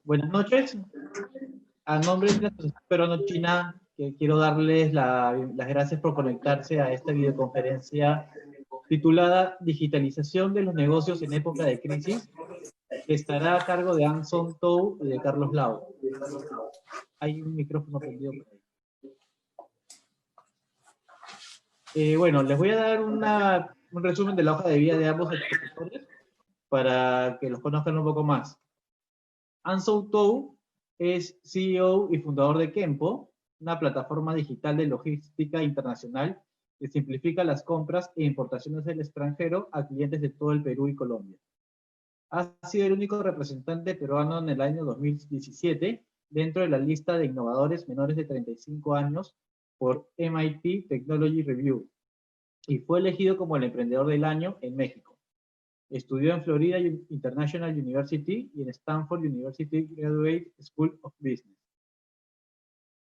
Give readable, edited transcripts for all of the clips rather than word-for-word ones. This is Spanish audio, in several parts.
Buenas noches. A nombre de la Asociación Peruano-China, que quiero darles las gracias por conectarse a esta videoconferencia titulada Digitalización de los negocios en época de crisis, que estará a cargo de Anson Tou y de Carlos Lau. Hay un micrófono prendido por ahí. Bueno, les voy a dar un resumen de la hoja de vida de ambos expositores para que los conozcan un poco más. Anson Tou es CEO y fundador de Kenpo, una plataforma digital de logística internacional que simplifica las compras e importaciones del extranjero a clientes de todo el Perú y Colombia. Ha sido el único representante peruano en el año 2017 dentro de la lista de innovadores menores de 35 años por MIT Technology Review y fue elegido como el emprendedor del año en México. Estudió en Florida International University y en Stanford University Graduate School of Business.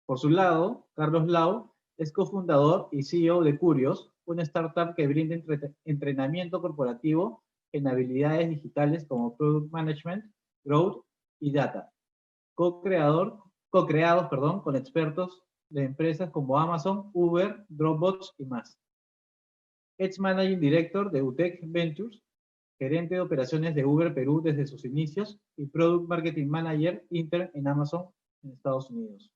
Por su lado, Carlos Lau es cofundador y CEO de Curios, una startup que brinda entrenamiento corporativo en habilidades digitales como Product Management, Growth y Data, co-creados con expertos de empresas como Amazon, Uber, Dropbox y más. Ex Managing Director de UTEC Ventures, gerente de operaciones de Uber Perú desde sus inicios y Product Marketing Manager intern en Amazon en Estados Unidos.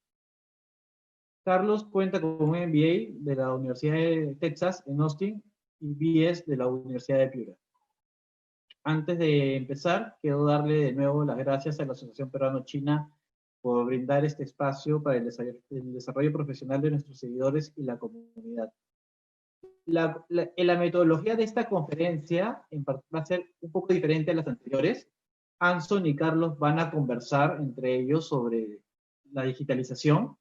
Carlos cuenta con un MBA de la Universidad de Texas en Austin y BS de la Universidad de Piura. Antes de empezar, quiero darle de nuevo las gracias a la Asociación Peruano-China por brindar este espacio para el desarrollo profesional de nuestros seguidores y la comunidad. La metodología de esta conferencia va a ser un poco diferente a las anteriores. Anson y Carlos van a conversar entre ellos sobre la digitalización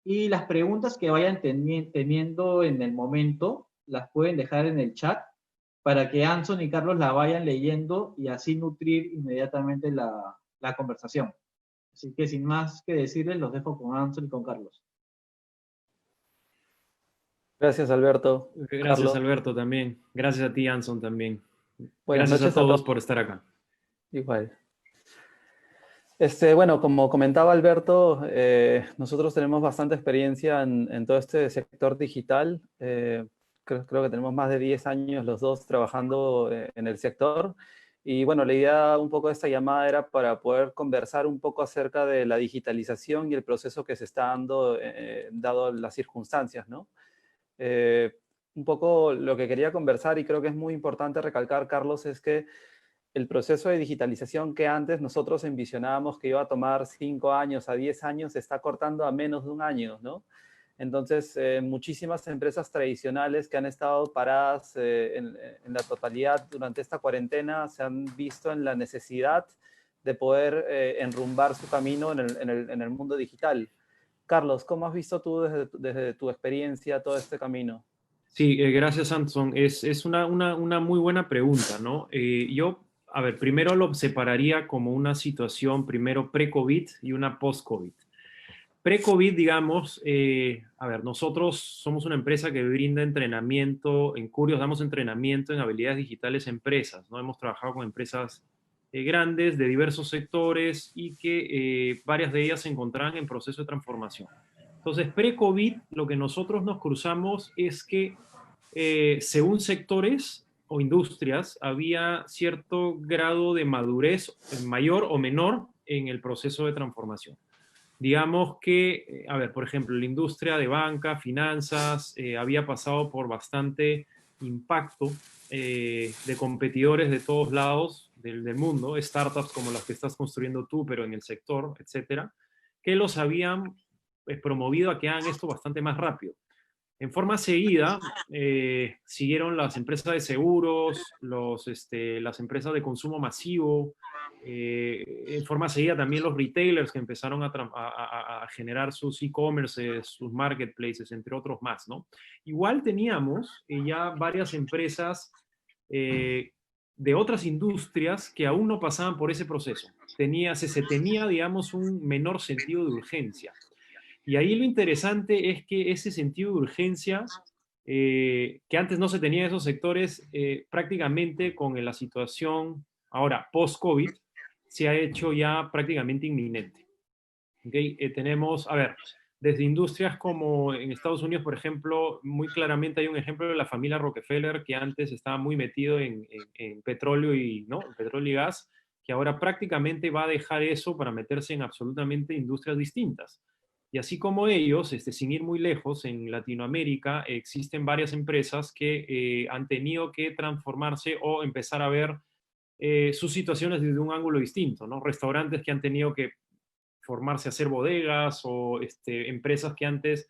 y las preguntas que vayan teniendo en el momento las pueden dejar en el chat para que Anson y Carlos la vayan leyendo y así nutrir inmediatamente la conversación. Así que sin más que decirles, los dejo con Anson y con Carlos. Gracias, Alberto. Gracias, Carlos. Alberto, también. Gracias a ti, Anson, también. Buenas Gracias noches a todos por estar acá. Igual. Bueno, como comentaba Alberto, nosotros tenemos bastante experiencia en todo este sector digital. Creo que tenemos más de 10 años los dos trabajando en el sector. Y bueno, la idea un poco de esta llamada era para poder conversar un poco acerca de la digitalización y el proceso que se está dando, dado las circunstancias, ¿no? Un poco lo que quería conversar, y creo que es muy importante recalcar, Carlos, es que el proceso de digitalización que antes nosotros envisionábamos que iba a tomar 5 años a 10 años, se está cortando a menos de un año, ¿no? Entonces, muchísimas empresas tradicionales que han estado paradas en la totalidad durante esta cuarentena se han visto en la necesidad de poder enrumbar su camino en el mundo digital. Carlos, ¿cómo has visto tú desde tu experiencia todo este camino? Sí, gracias, Anson. Es una muy buena pregunta, ¿no? A ver, primero lo separaría como una situación, primero pre-COVID y una post-COVID. Pre-COVID, digamos, a ver, nosotros somos una empresa que brinda entrenamiento, en Curios damos entrenamiento en habilidades digitales a empresas, ¿no? Hemos trabajado con empresas grandes de diversos sectores y que varias de ellas se encontraban en proceso de transformación. Entonces, pre-COVID, lo que nosotros nos cruzamos es que según sectores o industrias, había cierto grado de madurez mayor o menor en el proceso de transformación. Digamos que, a ver, por ejemplo, la industria de banca, finanzas, había pasado por bastante impacto de competidores de todos lados del mundo, startups como las que estás construyendo tú, pero en el sector, etcétera, que los habían promovido a que hagan esto bastante más rápido. En forma seguida, siguieron las empresas de seguros, las empresas de consumo masivo, en forma seguida también los retailers que empezaron a generar sus e-commerce, sus marketplaces, entre otros más, ¿no? Igual teníamos ya varias empresas de otras industrias que aún no pasaban por ese proceso. Se tenía, digamos, un menor sentido de urgencia. Y ahí lo interesante es que ese sentido de urgencia, que antes no se tenía en esos sectores, prácticamente con la situación ahora post-COVID, se ha hecho ya prácticamente inminente. ¿Okay? Tenemos, a ver, desde industrias como en Estados Unidos, por ejemplo, muy claramente hay un ejemplo de la familia Rockefeller que antes estaba muy metido en petróleo y, ¿no? Petróleo y gas, que ahora prácticamente va a dejar eso para meterse en absolutamente industrias distintas. Y así como ellos, sin ir muy lejos, en Latinoamérica existen varias empresas que han tenido que transformarse o empezar a ver sus situaciones desde un ángulo distinto, ¿no? Restaurantes que han tenido que formarse a hacer bodegas o empresas que antes,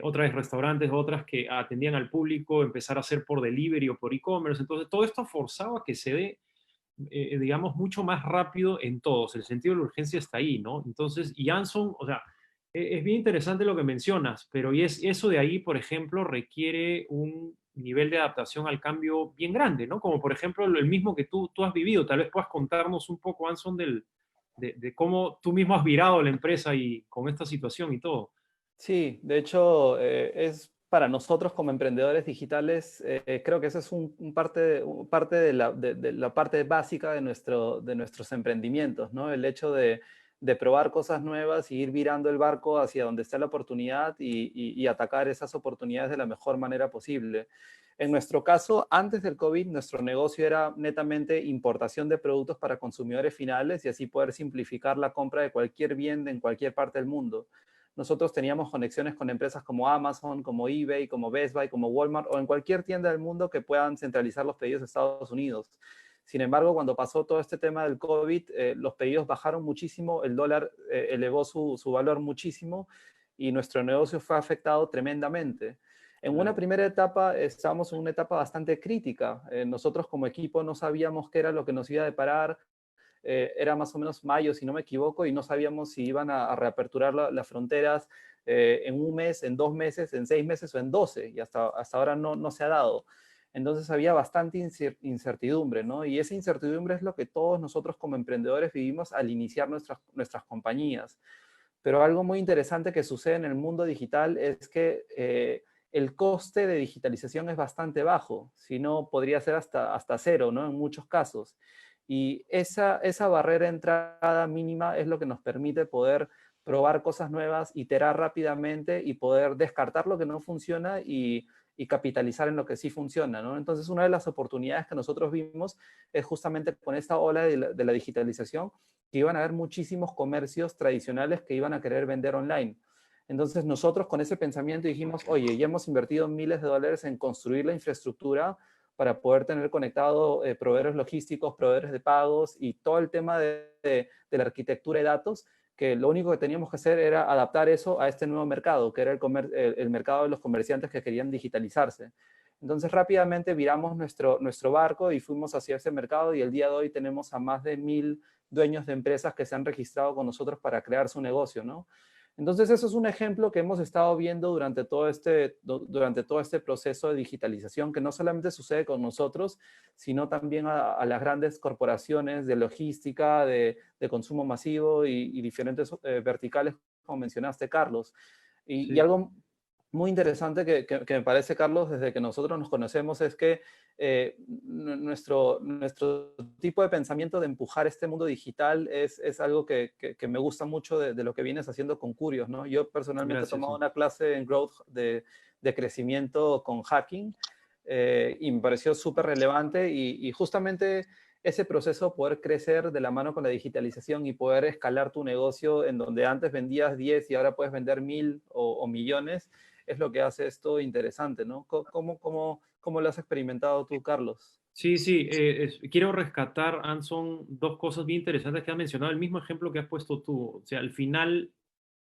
otras restaurantes, otras que atendían al público, empezar a hacer por delivery o por e-commerce. Entonces, todo esto forzaba que se dé, digamos, mucho más rápido en todos. El sentido de la urgencia está ahí, ¿no? Entonces, y Anson, o sea, es bien interesante lo que mencionas, pero eso de ahí, por ejemplo, requiere un nivel de adaptación al cambio bien grande, ¿no? Como por ejemplo el mismo que tú has vivido. Tal vez puedas contarnos un poco, Anson, de cómo tú mismo has virado la empresa y con esta situación y todo. Sí, de hecho, es para nosotros como emprendedores digitales, creo que esa es parte de la parte básica de nuestros emprendimientos, ¿no? El hecho de probar cosas nuevas y ir virando el barco hacia donde está la oportunidad y atacar esas oportunidades de la mejor manera posible. En nuestro caso, antes del COVID, nuestro negocio era netamente importación de productos para consumidores finales y así poder simplificar la compra de cualquier bien en cualquier parte del mundo. Nosotros teníamos conexiones con empresas como Amazon, como eBay, como Best Buy, como Walmart o en cualquier tienda del mundo que puedan centralizar los pedidos de Estados Unidos. Sin embargo, cuando pasó todo este tema del COVID, los pedidos bajaron muchísimo, el dólar elevó su valor muchísimo y nuestro negocio fue afectado tremendamente. En una primera etapa estábamos en una etapa bastante crítica. Nosotros como equipo no sabíamos qué era lo que nos iba a deparar. Era más o menos mayo, si no me equivoco, y no sabíamos si iban a reaperturar las fronteras en un mes, en 2 meses, en 6 meses o en 12, y hasta ahora no se ha dado. Entonces había bastante incertidumbre, ¿no? Y esa incertidumbre es lo que todos nosotros como emprendedores vivimos al iniciar nuestras compañías. Pero algo muy interesante que sucede en el mundo digital es que el coste de digitalización es bastante bajo, si no podría ser hasta cero, ¿no? En muchos casos. Y esa barrera de entrada mínima es lo que nos permite poder probar cosas nuevas, iterar rápidamente y poder descartar lo que no funciona y capitalizar en lo que sí funciona, ¿no? Entonces, una de las oportunidades que nosotros vimos es justamente con esta ola de la digitalización, que iban a haber muchísimos comercios tradicionales que iban a querer vender online. Entonces, nosotros con ese pensamiento dijimos, oye, ya hemos invertido miles de dólares en construir la infraestructura para poder tener conectado proveedores logísticos, proveedores de pagos y todo el tema de la arquitectura de datos, que lo único que teníamos que hacer era adaptar eso a este nuevo mercado, que era el mercado de los comerciantes que querían digitalizarse. Entonces rápidamente viramos nuestro barco y fuimos hacia ese mercado y el día de hoy tenemos a más de 1000 dueños de empresas que se han registrado con nosotros para crear su negocio, ¿no? Entonces, eso es un ejemplo que hemos estado viendo durante todo este proceso de digitalización, que no solamente sucede con nosotros, sino también a las grandes corporaciones de logística, de consumo masivo y diferentes verticales, como mencionaste, Carlos. Y Sí. algo muy interesante que me parece, Carlos, desde que nosotros nos conocemos, es que nuestro tipo de pensamiento de empujar este mundo digital es algo que me gusta mucho de lo que vienes haciendo con Curios, ¿no? Yo personalmente he Gracias. tomado Sí. una clase en Growth de crecimiento con hacking y me pareció súper relevante y justamente ese proceso, poder crecer de la mano con la digitalización y poder escalar tu negocio en donde antes vendías 10 y ahora puedes vender 1000 o millones, es lo que hace esto interesante, ¿no? ¿Cómo lo has experimentado tú, Carlos? Sí, sí, quiero rescatar, Anson, dos cosas bien interesantes que has mencionado, el mismo ejemplo que has puesto tú. O sea, al final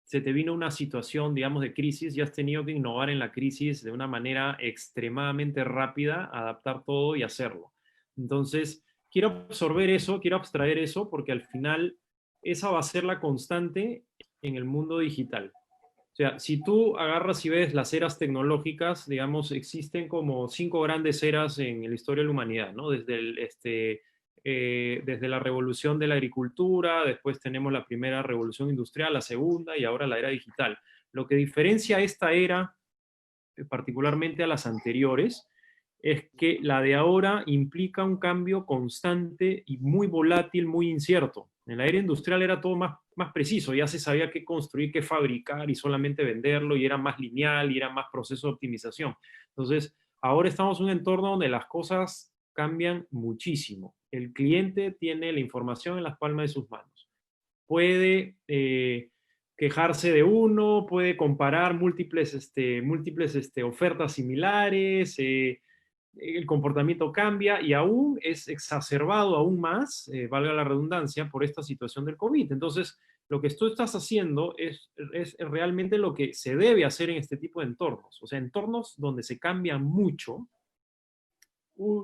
se te vino una situación, digamos, de crisis y has tenido que innovar en la crisis de una manera extremadamente rápida, adaptar todo y hacerlo. Entonces, quiero absorber eso, quiero abstraer eso, porque al final esa va a ser la constante en el mundo digital. O sea, si tú agarras y ves las eras tecnológicas, digamos, existen como 5 grandes eras en la historia de la humanidad, ¿no? Desde la revolución de la agricultura, después tenemos la primera revolución industrial, la segunda y ahora la era digital. Lo que diferencia esta era, particularmente a las anteriores, es que la de ahora implica un cambio constante y muy volátil, muy incierto. En la era industrial era todo más preciso, ya se sabía qué construir, qué fabricar y solamente venderlo, y era más lineal y era más proceso de optimización. Entonces, ahora estamos en un entorno donde las cosas cambian muchísimo. El cliente tiene la información en las palmas de sus manos. Puede quejarse de uno, puede comparar múltiples ofertas similares, el comportamiento cambia y aún es exacerbado aún más, valga la redundancia, por esta situación del COVID. Entonces, lo que tú estás haciendo es realmente lo que se debe hacer en este tipo de entornos. O sea, entornos donde se cambia mucho,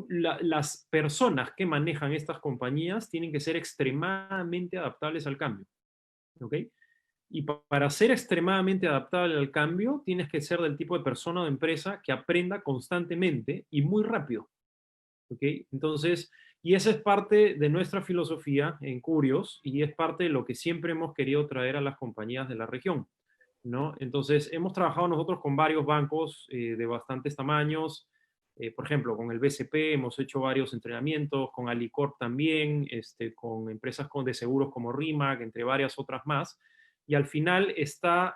las personas que manejan estas compañías tienen que ser extremadamente adaptables al cambio. ¿Ok? Y para ser extremadamente adaptable al cambio, tienes que ser del tipo de persona o de empresa que aprenda constantemente y muy rápido. ¿Ok? Entonces, y esa es parte de nuestra filosofía en Curios y es parte de lo que siempre hemos querido traer a las compañías de la región, ¿no? Entonces, hemos trabajado nosotros con varios bancos de bastantes tamaños. Por ejemplo, con el BCP hemos hecho varios entrenamientos, con Alicorp también, con empresas de seguros como RIMAC, entre varias otras más. Y al final estas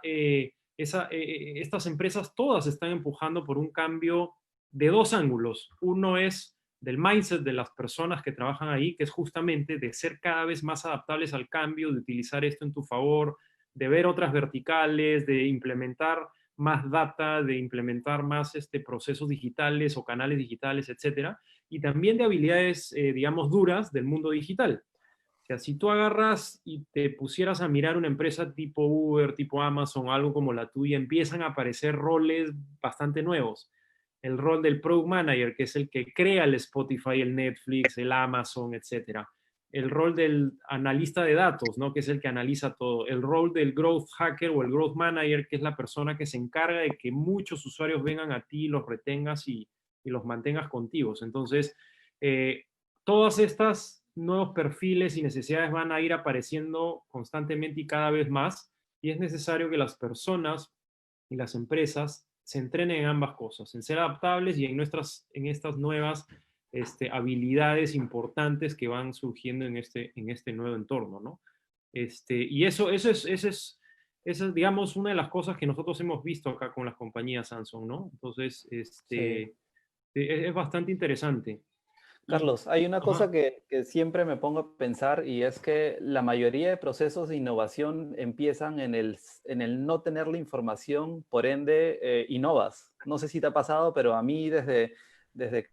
empresas todas están empujando por un cambio de dos ángulos. Uno es del mindset de las personas que trabajan ahí, que es justamente de ser cada vez más adaptables al cambio, de utilizar esto en tu favor, de ver otras verticales, de implementar más data, de implementar más procesos digitales o canales digitales, etcétera, y también de habilidades, digamos, duras del mundo digital. O sea, si tú agarras y te pusieras a mirar una empresa tipo Uber, tipo Amazon, algo como la tuya, empiezan a aparecer roles bastante nuevos. El rol del Product Manager, que es el que crea el Spotify, el Netflix, el Amazon, etcétera. El rol del analista de datos, ¿no? Que es el que analiza todo. El rol del Growth Hacker o el Growth Manager, que es la persona que se encarga de que muchos usuarios vengan a ti, los retengas y los mantengas contigo. Entonces, todas estas nuevos perfiles y necesidades van a ir apareciendo constantemente y cada vez más, y es necesario que las personas y las empresas se entrenen en ambas cosas, en ser adaptables y en estas nuevas habilidades importantes que van surgiendo en este nuevo entorno, ¿no? Y eso es, digamos, una de las cosas que nosotros hemos visto acá con las compañías Samsung, ¿no? Entonces, Sí. es bastante interesante. Carlos, hay una cosa Ajá. que siempre me pongo a pensar y es que la mayoría de procesos de innovación empiezan en el no tener la información, por ende, innovas. No sé si te ha pasado, pero a mí desde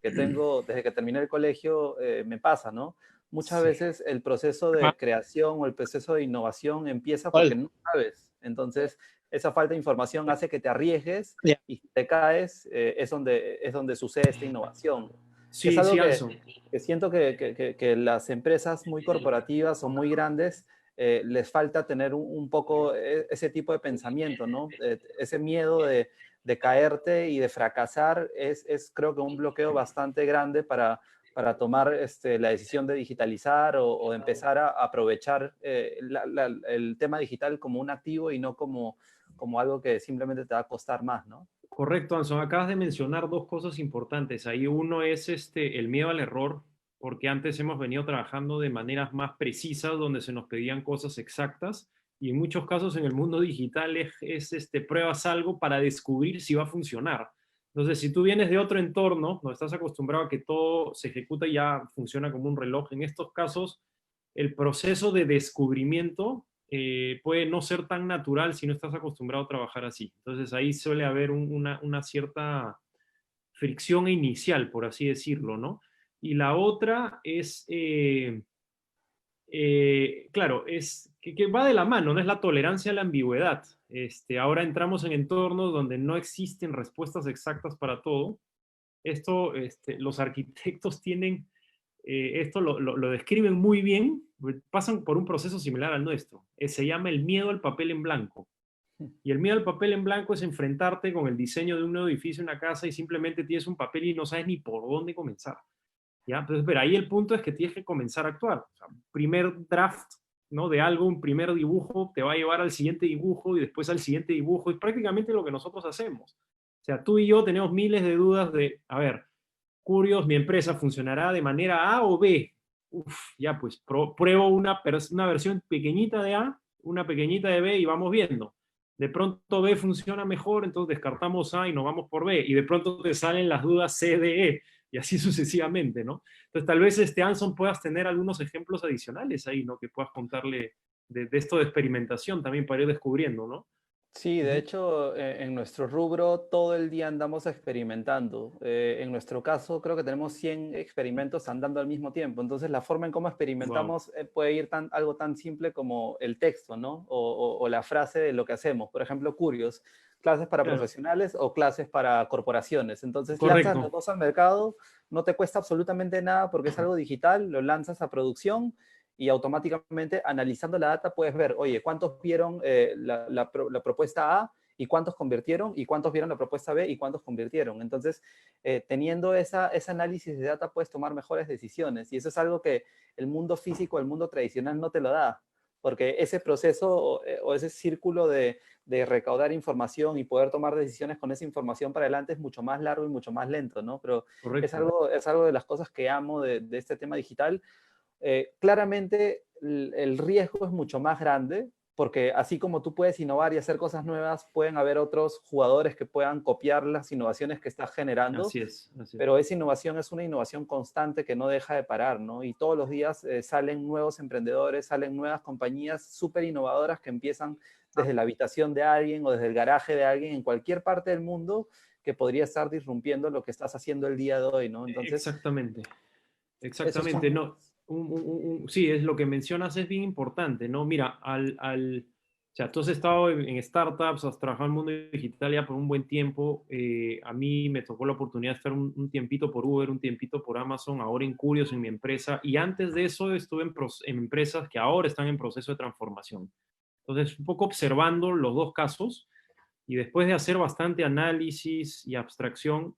que terminé el colegio me pasa, ¿no? Muchas Sí. veces el proceso de creación o el proceso de innovación empieza porque ¿Cuál? no sabes. Entonces, esa falta de información hace que te arriesgues Ya. y si te caes, es donde sucede esta innovación, que es Sí, algo sí, Anson. que siento que las empresas muy corporativas o muy grandes les falta tener un poco ese tipo de pensamiento, ¿no? Ese miedo de caerte y de fracasar es creo que un bloqueo bastante grande para tomar la decisión de digitalizar o de empezar a aprovechar el tema digital como un activo y no como algo que simplemente te va a costar más, ¿no? Correcto, Anson. Acabas de mencionar dos cosas importantes. Ahí uno es el miedo al error, porque antes hemos venido trabajando de maneras más precisas, donde se nos pedían cosas exactas, y en muchos casos en el mundo digital pruebas algo para descubrir si va a funcionar. Entonces, si tú vienes de otro entorno, no estás acostumbrado a que todo se ejecuta y ya funciona como un reloj, en estos casos, el proceso de descubrimiento puede no ser tan natural si no estás acostumbrado a trabajar así. Entonces ahí suele haber una cierta fricción inicial, por así decirlo, ¿no? Y la otra es, claro, es que va de la mano, no es la tolerancia a la ambigüedad. Ahora entramos en entornos donde no existen respuestas exactas para todo. Los arquitectos tienen, esto lo describen muy bien, pasan por un proceso similar al nuestro. Se llama el miedo al papel en blanco. Y el miedo al papel en blanco es enfrentarte con el diseño de un nuevo edificio, una casa, y simplemente tienes un papel y no sabes ni por dónde comenzar. ¿Ya? Entonces, pero ahí el punto es que tienes que comenzar a actuar. O sea, un primer draft, ¿no? De algo, un primer dibujo, te va a llevar al siguiente dibujo y después al siguiente dibujo. Es prácticamente lo que nosotros hacemos. O sea, tú y yo tenemos miles de dudas de, a ver, Curios, mi empresa funcionará de manera A o B. Uf, ya pues, pruebo una versión pequeñita de A, una pequeñita de B y vamos viendo. De pronto B funciona mejor, entonces descartamos A y nos vamos por B. Y de pronto te salen las dudas C, D, E, y así sucesivamente, ¿no? Entonces tal vez, Anson, puedas tener algunos ejemplos adicionales ahí, ¿no? Que puedas contarle de esto de experimentación también para ir descubriendo, ¿no? Sí, de hecho, en nuestro rubro todo el día andamos experimentando. En nuestro caso, creo que tenemos 100 experimentos andando al mismo tiempo. Entonces, la forma en cómo Wow. experimentamos puede ir algo tan simple como el texto, ¿no? O la frase de lo que hacemos. Por ejemplo, Curios, clases para Claro, profesionales o clases para corporaciones. Entonces, lanzas los correcto. dos al mercado, no te cuesta absolutamente nada porque es algo digital, lo lanzas a producción y automáticamente analizando la data puedes ver, oye, ¿cuántos vieron la propuesta A y cuántos convirtieron? ¿Y cuántos vieron la propuesta B y cuántos convirtieron? Entonces, teniendo ese análisis de data puedes tomar mejores decisiones y eso es algo que el mundo físico, el mundo tradicional no te lo da, porque ese proceso o ese círculo de recaudar información y poder tomar decisiones con esa información para adelante es mucho más largo y mucho más lento, ¿no? Pero Correcto. es algo de las cosas que amo de este tema digital. Claramente el riesgo es mucho más grande porque así como tú puedes innovar y hacer cosas nuevas, pueden haber otros jugadores que puedan copiar las innovaciones que estás generando, Así es, así es. pero esa innovación es una innovación constante que no deja de parar, ¿no? Y todos los días salen nuevos emprendedores, salen nuevas compañías súper innovadoras que empiezan desde la habitación de alguien o desde el garaje de alguien en cualquier parte del mundo que podría estar disrumpiendo lo que estás haciendo el día de hoy, ¿no? Entonces, Exactamente, esos exactamente. son... No, sí, es lo que mencionas, es bien importante, ¿no? Mira, o sea, tú has estado en startups, has trabajado en el mundo digital ya por un buen tiempo. A mí me tocó la oportunidad de estar un tiempito por Uber, un tiempito por Amazon, ahora en Curios en mi empresa. Y antes de eso estuve en empresas que ahora están en proceso de transformación. Entonces, un poco observando los dos casos y después de hacer bastante análisis y abstracción,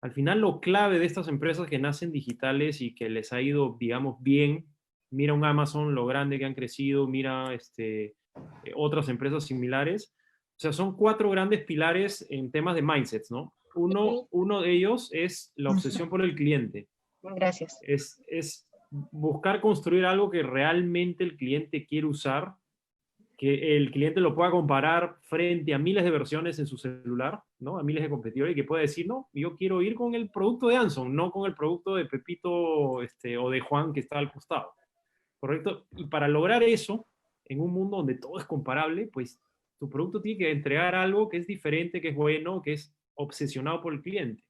al final lo clave de estas empresas que nacen digitales y que les ha ido, digamos, bien, mira un Amazon, lo grande que han crecido, mira otras empresas similares, o sea, son cuatro grandes pilares en temas de mindsets, ¿no? Uno de ellos es la obsesión por el cliente. Gracias. Es buscar construir algo que realmente el cliente quiere usar, que el cliente lo pueda comparar frente a miles de versiones en su celular, ¿no? A miles de competidores y que pueda decir, no, yo quiero ir con el producto de Anson, no con el producto de Pepito o de Juan que está al costado, ¿correcto? Y para lograr eso, en un mundo donde todo es comparable, pues tu producto tiene que entregar algo que es diferente, que es bueno, que es obsesionado por el cliente.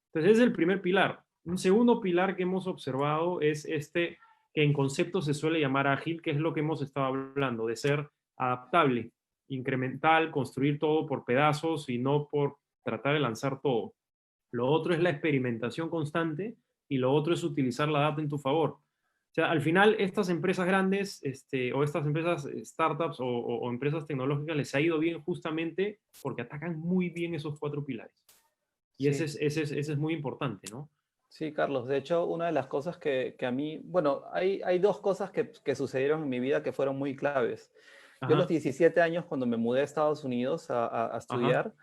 Entonces, ese es el primer pilar. Un segundo pilar que hemos observado es que en concepto se suele llamar ágil, que es lo que hemos estado hablando, de ser adaptable, incremental, construir todo por pedazos y no por tratar de lanzar todo. Lo otro es la experimentación constante y lo otro es utilizar la data en tu favor. O sea, al final, estas empresas grandes o estas empresas startups o empresas tecnológicas les ha ido bien justamente porque atacan muy bien esos cuatro pilares. Y Sí. ese es muy importante, ¿no? Sí, Carlos. De hecho, una de las cosas que a mí, bueno, hay dos cosas que sucedieron en mi vida que fueron muy claves. Yo a los Ajá, 17 años, cuando me mudé a Estados Unidos a ajá, estudiar,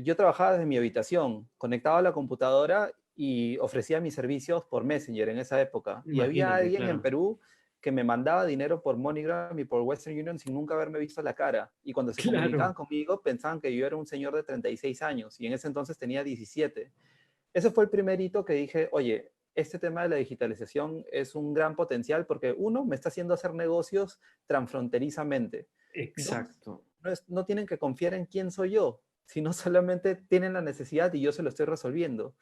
yo trabajaba desde mi habitación, conectaba a la computadora y ofrecía mis servicios por Messenger en esa época. Y había imagínate, alguien en claro. Perú que me mandaba dinero por MoneyGram y por Western Union sin nunca haberme visto la cara. Y cuando se comunicaban Claro, conmigo, pensaban que yo era un señor de 36 años y en ese entonces tenía 17. Ese fue el primer hito que dije, oye, este tema de la digitalización es un gran potencial porque uno, me está haciendo hacer negocios transfronterizamente. Dos, exacto. no tienen que confiar en quién soy yo, sino solamente tienen la necesidad y yo se lo estoy resolviendo.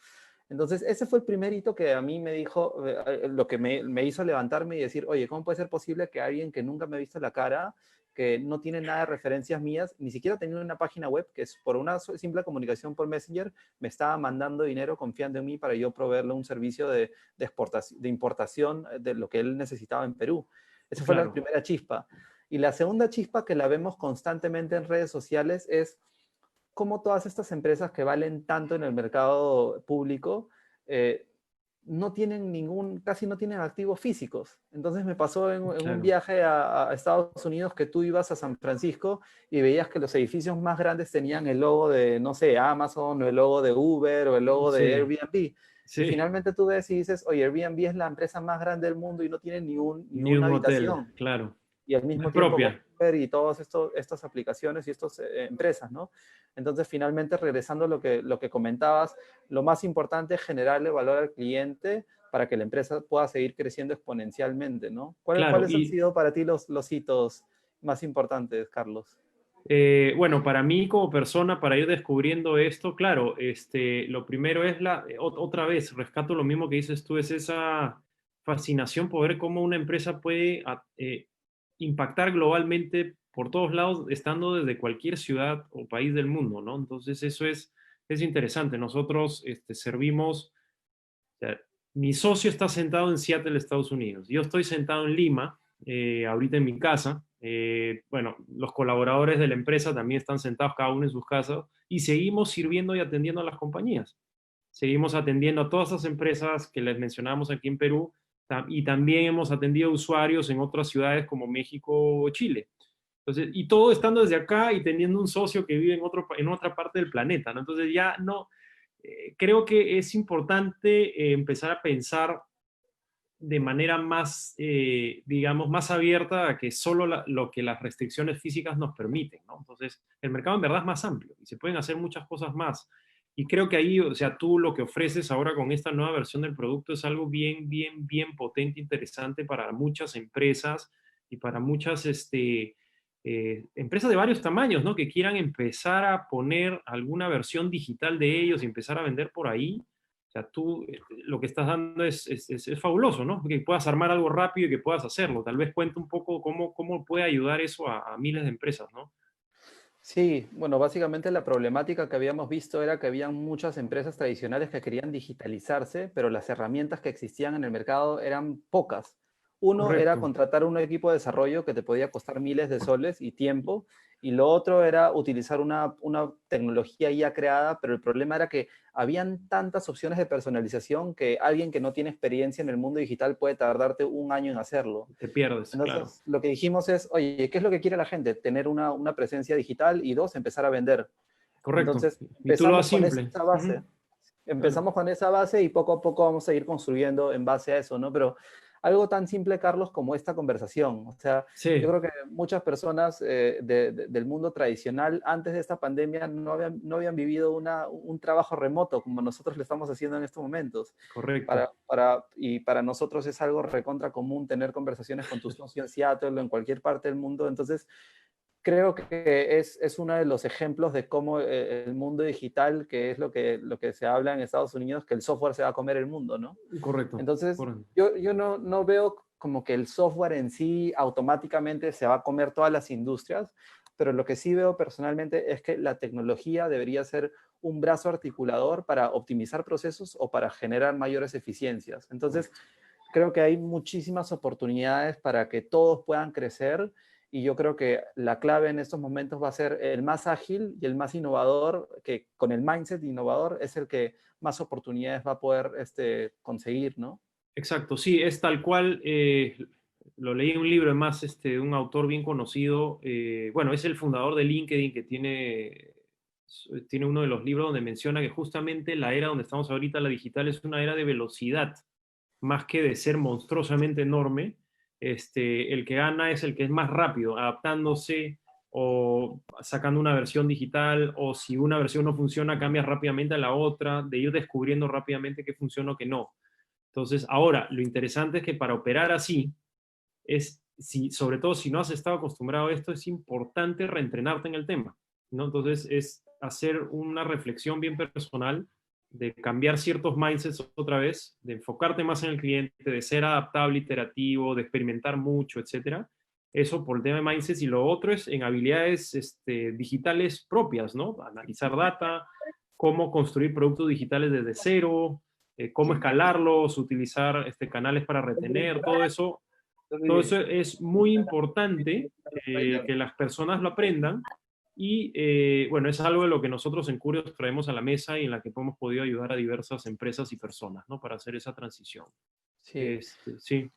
Entonces, ese fue el primer hito que a mí me dijo, lo que me hizo levantarme y decir, oye, ¿cómo puede ser posible que alguien que nunca me ha visto la cara, que no tiene nada de referencias mías, ni siquiera tenía una página web, que es por una simple comunicación por Messenger, me estaba mandando dinero confiando en mí para yo proveerle un servicio de importación de lo que él necesitaba en Perú? Esa fue la Claro, primera chispa. Y la segunda chispa que la vemos constantemente en redes sociales es cómo todas estas empresas que valen tanto en el mercado público eh, no tienen casi no tienen activos físicos. Entonces me pasó en un claro. viaje a Estados Unidos que tú ibas a San Francisco y veías que los edificios más grandes tenían el logo de, no sé, Amazon o el logo de Uber o el logo de Sí, Airbnb. Y Sí, finalmente tú ves y dices, oye, Airbnb es la empresa más grande del mundo y no tiene ni ni una un hotel, habitación. claro. Y al No mismo es tiempo con propia. Uber y todas estas aplicaciones y estas empresas, ¿no? Entonces, finalmente, regresando a lo que comentabas, lo más importante es generarle valor al cliente para que la empresa pueda seguir creciendo exponencialmente, ¿no? Claro, ¿Cuáles han sido para ti los hitos más importantes, Carlos? bueno, para mí como persona, para ir descubriendo esto, claro, lo primero es otra vez, rescato lo mismo que dices tú, es esa fascinación por ver cómo una empresa puede impactar globalmente por todos lados, estando desde cualquier ciudad o país del mundo, ¿no? Entonces eso es interesante. Nosotros servimos, o sea, mi socio está sentado en Seattle, Estados Unidos. Yo estoy sentado en Lima, ahorita en mi casa. Bueno, los colaboradores de la empresa también están sentados cada uno en sus casas y seguimos sirviendo y atendiendo a las compañías. Seguimos atendiendo a todas esas empresas que les mencionamos aquí en Perú y también hemos atendido usuarios en otras ciudades como México o Chile. Entonces, y todo estando desde acá y teniendo un socio que vive en otra parte del planeta, ¿no? Entonces ya no, creo que es importante empezar a pensar de manera más, digamos, más abierta a que solo lo que las restricciones físicas nos permiten, ¿no? Entonces, el mercado en verdad es más amplio y se pueden hacer muchas cosas más. Y creo que ahí, o sea, tú lo que ofreces ahora con esta nueva versión del producto es algo bien, bien, bien potente, interesante para muchas empresas y para muchas, empresas de varios tamaños, ¿no? Que quieran empezar a poner alguna versión digital de ellos y empezar a vender por ahí. O sea, tú lo que estás dando es fabuloso, ¿no? Que puedas armar algo rápido y que puedas hacerlo. Tal vez cuenta un poco cómo puede ayudar eso a miles de empresas, ¿no? Sí, bueno, básicamente la problemática que habíamos visto era que habían muchas empresas tradicionales que querían digitalizarse, pero las herramientas que existían en el mercado eran pocas. Uno era Correcto. contratar un equipo de desarrollo que te podía costar miles de soles y tiempo, y lo otro era utilizar una tecnología ya creada, pero el problema era que habían tantas opciones de personalización que alguien que no tiene experiencia en el mundo digital puede tardarte un año en hacerlo. Te pierdes, claro. Entonces, lo que dijimos es, oye, ¿qué es lo que quiere la gente? Tener una presencia digital y dos, empezar a vender. Correcto. Entonces, Y tú lo empezamos haces con simple. esa base. Ujú, claro. Empezamos con esa base y poco a poco vamos a ir construyendo en base a eso, ¿no? Pero algo tan simple, Carlos, como esta conversación. O sea, yo Sí, creo que muchas personas del mundo tradicional antes de esta pandemia no habían vivido un trabajo remoto como nosotros lo estamos haciendo en estos momentos. correcto. Y para nosotros es algo recontra común tener conversaciones con tus socios en Seattle o en cualquier parte del mundo. Entonces, creo que es uno de los ejemplos de cómo el mundo digital, que es lo que se habla en Estados Unidos, que el software se va a comer el mundo, ¿no? Correcto. Entonces, Correcto. yo no veo como que el software en sí automáticamente se va a comer todas las industrias, pero lo que sí veo personalmente es que la tecnología debería ser un brazo articulador para optimizar procesos o para generar mayores eficiencias. Entonces, creo que hay muchísimas oportunidades para que todos puedan crecer y yo creo que la clave en estos momentos va a ser el más ágil y el más innovador, que con el mindset innovador es el que más oportunidades va a poder conseguir, ¿no? Exacto, sí, es tal cual. Lo leí en un libro, además, de un autor bien conocido. Bueno, es el fundador de LinkedIn que tiene uno de los libros donde menciona que justamente la era donde estamos ahorita, la digital, es una era de velocidad, más que de ser monstruosamente enorme. El que gana es el que es más rápido, adaptándose o sacando una versión digital, o si una versión no funciona, cambia rápidamente a la otra, de ir descubriendo rápidamente qué funciona o qué no. Entonces, ahora, lo interesante es que para operar así, sobre todo si no has estado acostumbrado a esto, es importante reentrenarte en el tema, ¿no? Entonces, es hacer una reflexión bien personal, de cambiar ciertos mindsets otra vez, de enfocarte más en el cliente, de ser adaptable, iterativo, de experimentar mucho, etcétera. Eso por el tema de mindsets. Y lo otro es en habilidades digitales propias, ¿no? Analizar data, cómo construir productos digitales desde cero, cómo escalarlos, utilizar canales para retener, todo eso es muy importante, que las personas lo aprendan. Y bueno, es algo de lo que nosotros en Curios traemos a la mesa y en la que hemos podido ayudar a diversas empresas y personas, ¿no? Para hacer esa transición. Sí. Sí,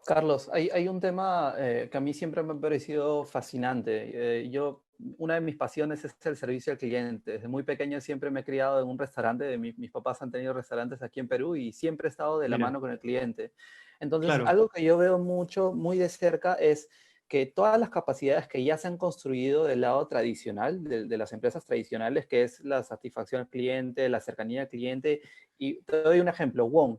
Carlos, hay un tema que a mí siempre me ha parecido fascinante. Yo una de mis pasiones es el servicio al cliente. Desde muy pequeño siempre me he criado en un restaurante, mis papás han tenido restaurantes aquí en Perú y siempre he estado de la Mira, mano con el cliente. Entonces, claro, algo que yo veo mucho, muy de cerca, es que todas las capacidades que ya se han construido del lado tradicional, de las empresas tradicionales, que es la satisfacción al cliente, la cercanía al cliente, y te doy un ejemplo, Wong.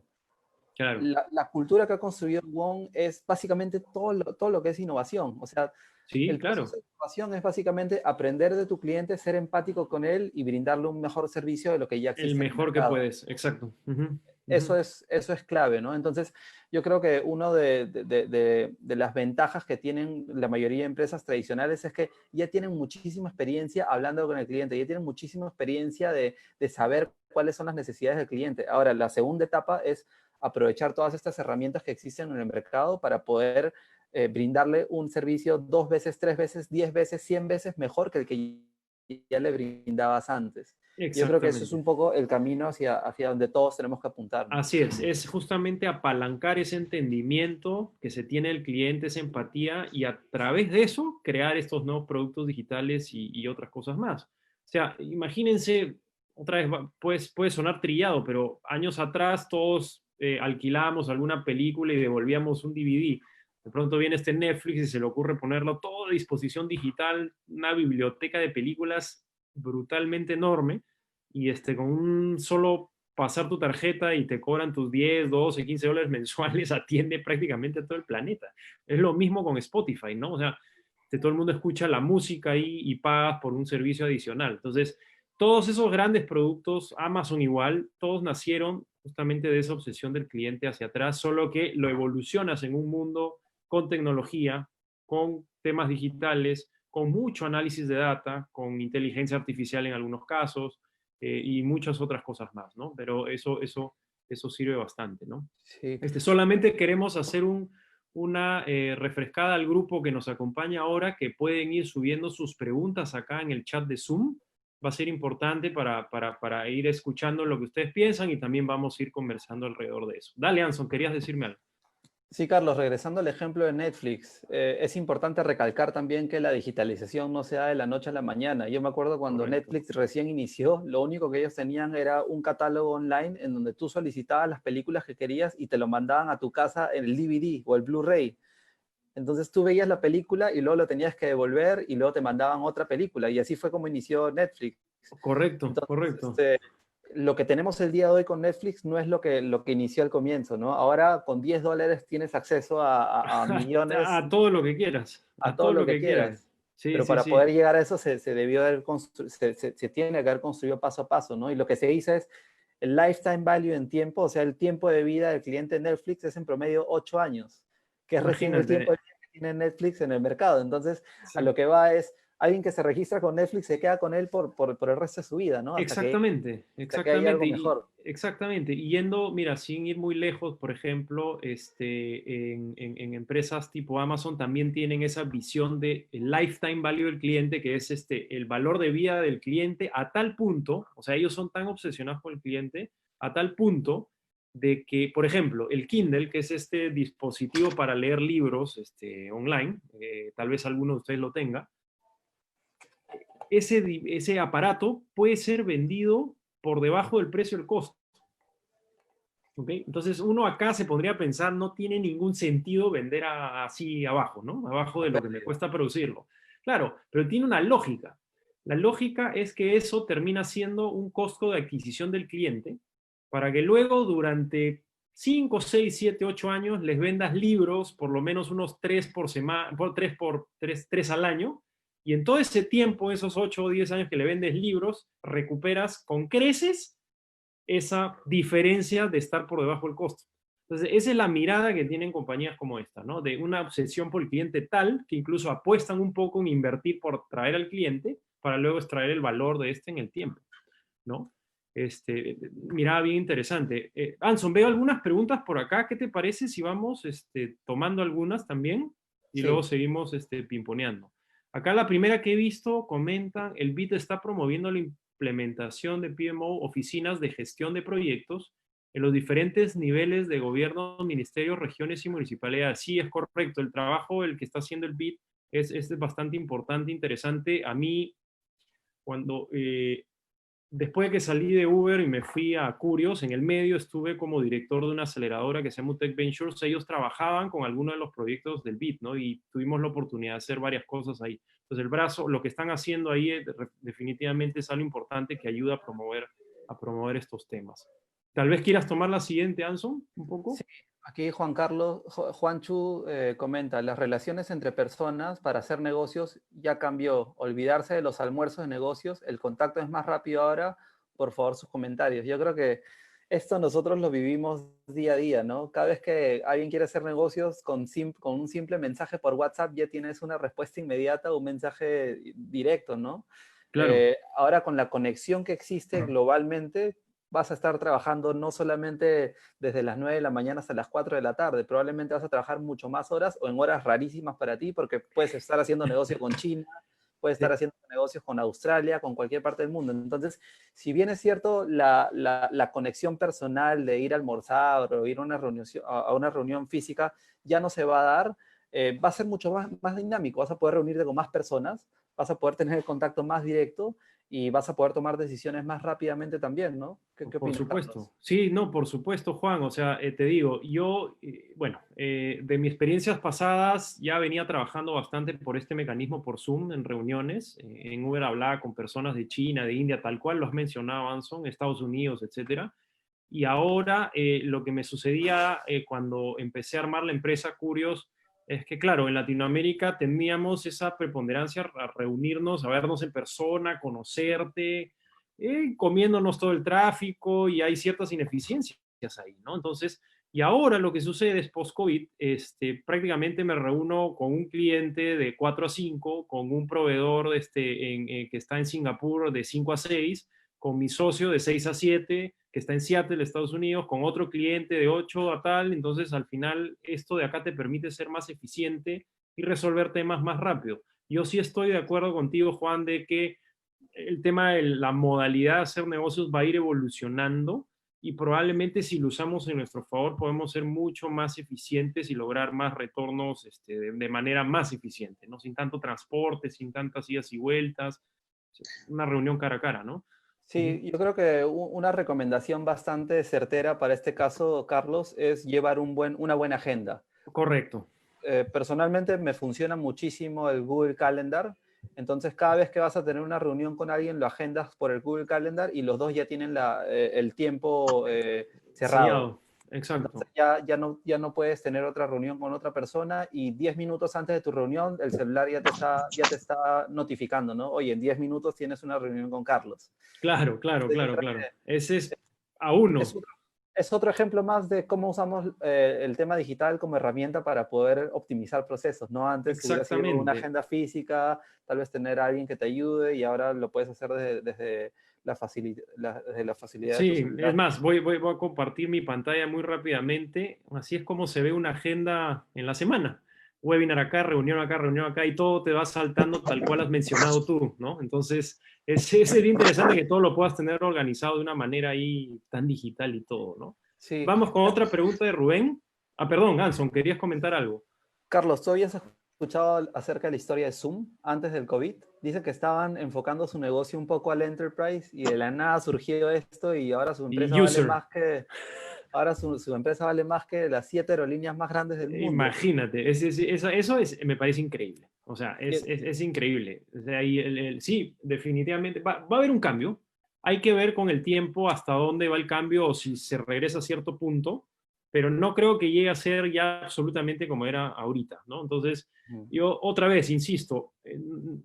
claro. La cultura que ha construido Wong es básicamente todo lo que es innovación. O sea, Sí, el proceso claro. de innovación es básicamente aprender de tu cliente, ser empático con él y brindarle un mejor servicio de lo que ya El existe en el mejor que mercado. puedes, exacto. Ujú, Eso ujú. eso es clave, ¿no? Entonces, yo creo que uno de las ventajas que tienen la mayoría de empresas tradicionales es que ya tienen muchísima experiencia hablando con el cliente, ya tienen muchísima experiencia de saber cuáles son las necesidades del cliente. Ahora, la segunda etapa es aprovechar todas estas herramientas que existen en el mercado para poder brindarle un servicio 2 veces, 3 veces, 10 veces, 100 veces mejor que el que ya le brindabas antes. Yo creo que eso es Exactamente. un poco el camino hacia donde todos tenemos que apuntar, ¿no? Así es justamente apalancar ese entendimiento que se tiene el cliente, esa empatía, y a través de eso crear estos nuevos productos digitales y otras cosas más. O sea, imagínense, otra vez, pues, puede sonar trillado, pero años atrás todos alquilábamos alguna película y devolvíamos un DVD. De pronto viene este Netflix y se le ocurre ponerlo todo a disposición digital, una biblioteca de películas brutalmente enorme, y con un solo pasar tu tarjeta y te cobran tus 10, 12, 15 dólares mensuales, atiende prácticamente a todo el planeta. Es lo mismo con Spotify, ¿no? O sea, todo el mundo escucha la música ahí y pagas por un servicio adicional. Entonces, todos esos grandes productos, Amazon igual, todos nacieron justamente de esa obsesión del cliente hacia atrás, solo que lo evolucionas en un mundo con tecnología, con temas digitales, con mucho análisis de data, con inteligencia artificial en algunos casos, y muchas otras cosas más, ¿no? Pero eso sirve bastante, ¿no? Sí, Solamente queremos hacer una refrescada al grupo que nos acompaña ahora, que pueden ir subiendo sus preguntas acá en el chat de Zoom. Va a ser importante para ir escuchando lo que ustedes piensan, y también vamos a ir conversando alrededor de eso. Dale, Anson, querías decirme algo. sí, Carlos, regresando al ejemplo de Netflix, es importante recalcar también que la digitalización no se da de la noche a la mañana. Yo me acuerdo cuando Correcto. Netflix recién inició, lo único que ellos tenían era un catálogo online en donde tú solicitabas las películas que querías y te lo mandaban a tu casa en el DVD o el Blu-ray. Entonces tú veías la película y luego lo tenías que devolver y luego te mandaban otra película y así fue como inició Netflix. Correcto, Entonces, correcto. lo que tenemos el día de hoy con Netflix no es lo que inició al comienzo, ¿no? Ahora con $10 tienes acceso a millones, A todo lo que quieras, a a todo todo lo lo que que quieras. quieras. Sí, Pero sí, para sí. poder llegar a eso se debió haber se tiene que haber construido paso a paso, ¿no? Y lo que se dice es el lifetime value en tiempo, o sea, el tiempo de vida del cliente de Netflix es en promedio 8 años, que es recién el tiempo Imagínate. de vida que tiene Netflix en el mercado. Entonces, a lo Exact- que va es, alguien que se registra con Netflix se queda con él por el resto de su vida, ¿no? Exactamente, Hasta que haya algo exactamente, mejor. exactamente. Y yendo, mira, sin ir muy lejos, por ejemplo, en empresas tipo Amazon también tienen esa visión de el lifetime value del cliente, que es el valor de vida del cliente a tal punto, o sea, ellos son tan obsesionados con el cliente, a tal punto de que, por ejemplo, el Kindle, que es este dispositivo para leer libros online, tal vez alguno de ustedes lo tenga, ese aparato puede ser vendido por debajo del precio del costo. ¿Okay? Entonces uno acá se podría pensar, no tiene ningún sentido vender así abajo, ¿no? Abajo de lo que me cuesta producirlo. Claro, pero tiene una lógica. La lógica es que eso termina siendo un costo de adquisición del cliente para que luego durante 5, 6, 7, 8 años les vendas libros, por lo menos unos 3 por semana, 3 por 3 al año, y en todo ese tiempo, esos 8 o 10 años que le vendes libros, recuperas con creces esa diferencia de estar por debajo del costo. Entonces, esa es la mirada que tienen compañías como esta, ¿no? De una obsesión por el cliente tal que incluso apuestan un poco en invertir por traer al cliente para luego extraer el valor de en el tiempo, ¿no? Mirada bien interesante. Anson, veo algunas preguntas por acá. ¿Qué te parece si vamos tomando algunas también y luego Sí. seguimos pimponeando? Acá la primera que he visto comentan, el BIT está promoviendo la implementación de PMO, oficinas de gestión de proyectos, en los diferentes niveles de gobierno, ministerios, regiones y municipalidades. Sí, es correcto. El trabajo, el que está haciendo el BIT, es bastante importante, interesante. A mí, cuando, después de que salí de Uber y me fui a Curios, en el medio estuve como director de una aceleradora que se llama Tech Ventures. Ellos trabajaban con algunos de los proyectos del BIT, ¿no? Y tuvimos la oportunidad de hacer varias cosas ahí. Entonces, el brazo, lo que están haciendo ahí definitivamente es algo importante que ayuda a promover estos temas. Tal vez quieras tomar la siguiente, Anson, un poco. Sí, aquí Juan Carlos, Juanchu comenta, las relaciones entre personas para hacer negocios ya cambió. Olvidarse de los almuerzos de negocios, el contacto es más rápido ahora. Por favor, sus comentarios. Yo creo que esto nosotros lo vivimos día a día, ¿no? Cada vez que alguien quiere hacer negocios con un simple mensaje por WhatsApp ya tienes una respuesta inmediata o un mensaje directo, ¿no? Claro. Ahora con la conexión que existe globalmente, vas a estar trabajando no solamente desde las 9 de la mañana hasta las 4 de la tarde, probablemente vas a trabajar mucho más horas o en horas rarísimas para ti, porque puedes estar haciendo negocio con China, puedes estar haciendo negocios con Australia, con cualquier parte del mundo. Entonces, si bien es cierto la conexión personal de ir a almorzar o ir a una reunión física ya no se va a dar, va a ser mucho más dinámico, vas a poder reunirte con más personas, vas a poder tener el contacto más directo y vas a poder tomar decisiones más rápidamente también, ¿no? ¿Qué Por opinas, supuesto. Carlos? Sí, no, por supuesto, Juan. O sea, te digo, yo, bueno, de mis experiencias pasadas ya venía trabajando bastante por este mecanismo por Zoom en reuniones. En Uber hablaba con personas de China, de India, tal cual lo has mencionado, Anson, Estados Unidos, etcétera. Y ahora lo que me sucedía cuando empecé a armar la empresa Curios es que, claro, en Latinoamérica teníamos esa preponderancia a reunirnos, a vernos en persona, conocerte, comiéndonos todo el tráfico y hay ciertas ineficiencias ahí, ¿no? Entonces, y ahora lo que sucede es post-COVID, prácticamente me reúno con un cliente de 4 a 5, con un proveedor que está en Singapur de 5 a 6, con mi socio de 6 a 7, que está en Seattle, Estados Unidos, con otro cliente de 8 a tal. Entonces, al final, esto de acá te permite ser más eficiente y resolver temas más rápido. Yo sí estoy de acuerdo contigo, Juan, de que el tema de la modalidad de hacer negocios va a ir evolucionando y probablemente si lo usamos en nuestro favor podemos ser mucho más eficientes y lograr más retornos de manera más eficiente, ¿no? Sin tanto transporte, sin tantas idas y vueltas, una reunión cara a cara, ¿no? Sí, yo creo que una recomendación bastante certera para este caso, Carlos, es llevar una buena agenda. Correcto. Personalmente me funciona muchísimo el Google Calendar. Entonces, cada vez que vas a tener una reunión con alguien, lo agendas por el Google Calendar y los dos ya tienen el tiempo cerrado. Sellado. Exacto. Entonces, ya no puedes tener otra reunión con otra persona y 10 minutos antes de tu reunión, el celular ya te está notificando, ¿no? Oye, en 10 minutos tienes una reunión con Carlos. Claro. Entonces, Ese es a uno. Es otro ejemplo más de cómo usamos el tema digital como herramienta para poder optimizar procesos, ¿no? Antes hubiera sido una agenda física, tal vez tener a alguien que te ayude y ahora lo puedes hacer desde la facilidad de tu Sí, celular. es más, voy a compartir mi pantalla muy rápidamente. Así es como se ve una agenda en la semana. Webinar acá, reunión acá, y todo te va saltando tal cual has mencionado tú, ¿no? Entonces, sería interesante que todo lo puedas tener organizado de una manera ahí tan digital y todo, ¿no? Sí. Vamos con otra pregunta de Rubén. Ah, perdón, Anson, querías comentar algo. Carlos, ¿tú habías escuchado acerca de la historia de Zoom antes del COVID? Dice que estaban enfocando su negocio un poco al enterprise y de la nada surgió esto y ahora su empresa vale más que... Ahora su empresa vale más que las 7 aerolíneas más grandes del mundo. Imagínate, eso me parece increíble. O sea, es increíble. O sea, sí, definitivamente va a haber un cambio. Hay que ver con el tiempo hasta dónde va el cambio o si se regresa a cierto punto, pero no creo que llegue a ser ya absolutamente como era ahorita, ¿no? Entonces, yo otra vez, insisto,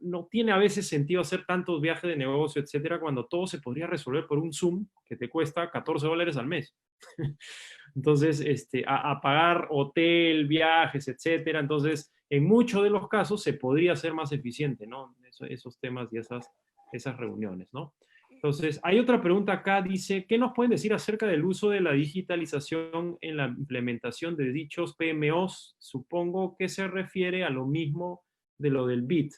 no tiene a veces sentido hacer tantos viajes de negocio, etcétera, cuando todo se podría resolver por un Zoom que te cuesta $14 al mes. Entonces, a pagar hotel, viajes, etcétera. Entonces, en muchos de los casos se podría ser más eficiente, ¿no? Esos temas y esas reuniones, ¿no? Entonces, hay otra pregunta acá, dice, ¿qué nos pueden decir acerca del uso de la digitalización en la implementación de dichos PMOs? Supongo que se refiere a lo mismo de lo del BIT.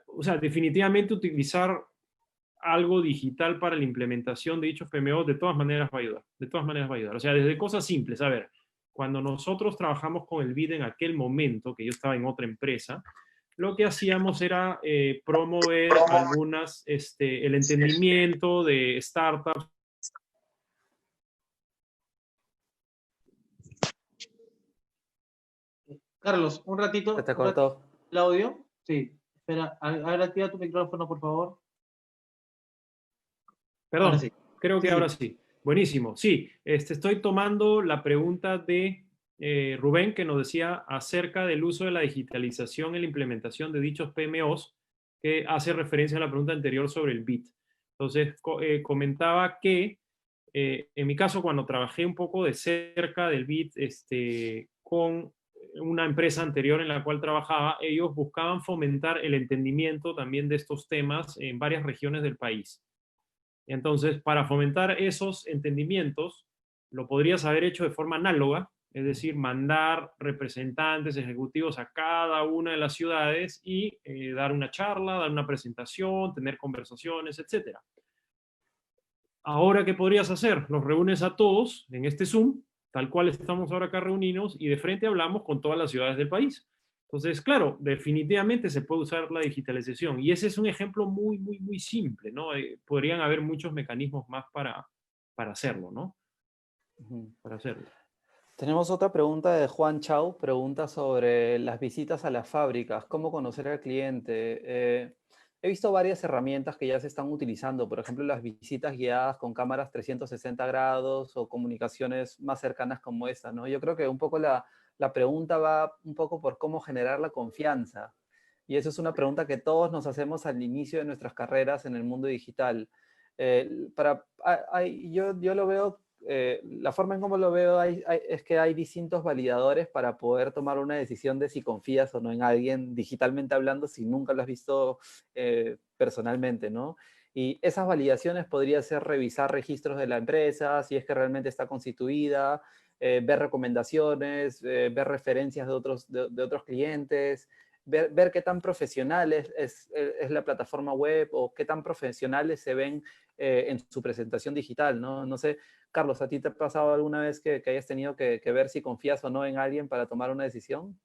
O sea, definitivamente utilizar algo digital para la implementación de dichos PMO de todas maneras va a ayudar. De todas maneras va a ayudar. O sea, desde cosas simples. A ver, cuando nosotros trabajamos con el BID en aquel momento, que yo estaba en otra empresa, lo que hacíamos era promover algunas, el entendimiento de startups. Carlos, un ratito. ¿Se te cortó? ¿El audio? Sí. Espera, a ver, activa tu micrófono, por favor. Perdón, Ahora sí. creo que Sí, ahora sí. Buenísimo. Sí, estoy tomando la pregunta de Rubén, que nos decía acerca del uso de la digitalización en la implementación de dichos PMOs, que hace referencia a la pregunta anterior sobre el BIT. Entonces, comentaba que en mi caso, cuando trabajé un poco de cerca del BIT con una empresa anterior en la cual trabajaba, ellos buscaban fomentar el entendimiento también de estos temas en varias regiones del país. Entonces, para fomentar esos entendimientos, lo podrías haber hecho de forma análoga, es decir, mandar representantes ejecutivos a cada una de las ciudades y dar una charla, dar una presentación, tener conversaciones, etc. Ahora, ¿qué podrías hacer? Los reúnes a todos en este Zoom, tal cual estamos ahora acá reunidos, y de frente hablamos con todas las ciudades del país. Entonces, claro, definitivamente se puede usar la digitalización. Y ese es un ejemplo muy, muy, muy simple, ¿no? Podrían haber muchos mecanismos más para hacerlo, ¿no? Para hacerlo. Tenemos otra pregunta de Juan Chau, pregunta sobre las visitas a las fábricas, cómo conocer al cliente. He visto varias herramientas que ya se están utilizando, por ejemplo, las visitas guiadas con cámaras 360 grados o comunicaciones más cercanas como esta, ¿no? Yo creo que un poco la pregunta va un poco por cómo generar la confianza. Y eso es una pregunta que todos nos hacemos al inicio de nuestras carreras en el mundo digital. Yo lo veo, la forma en cómo lo veo es que hay distintos validadores para poder tomar una decisión de si confías o no en alguien digitalmente hablando si nunca lo has visto personalmente, ¿no? Y esas validaciones podría ser revisar registros de la empresa, si es que realmente está constituida, ver recomendaciones, ver referencias de otros clientes, ver qué tan profesional es la plataforma web o qué tan profesionales se ven en su presentación digital, ¿no? No sé, Carlos, ¿a ti te ha pasado alguna vez que hayas tenido que ver si confías o no en alguien para tomar una decisión?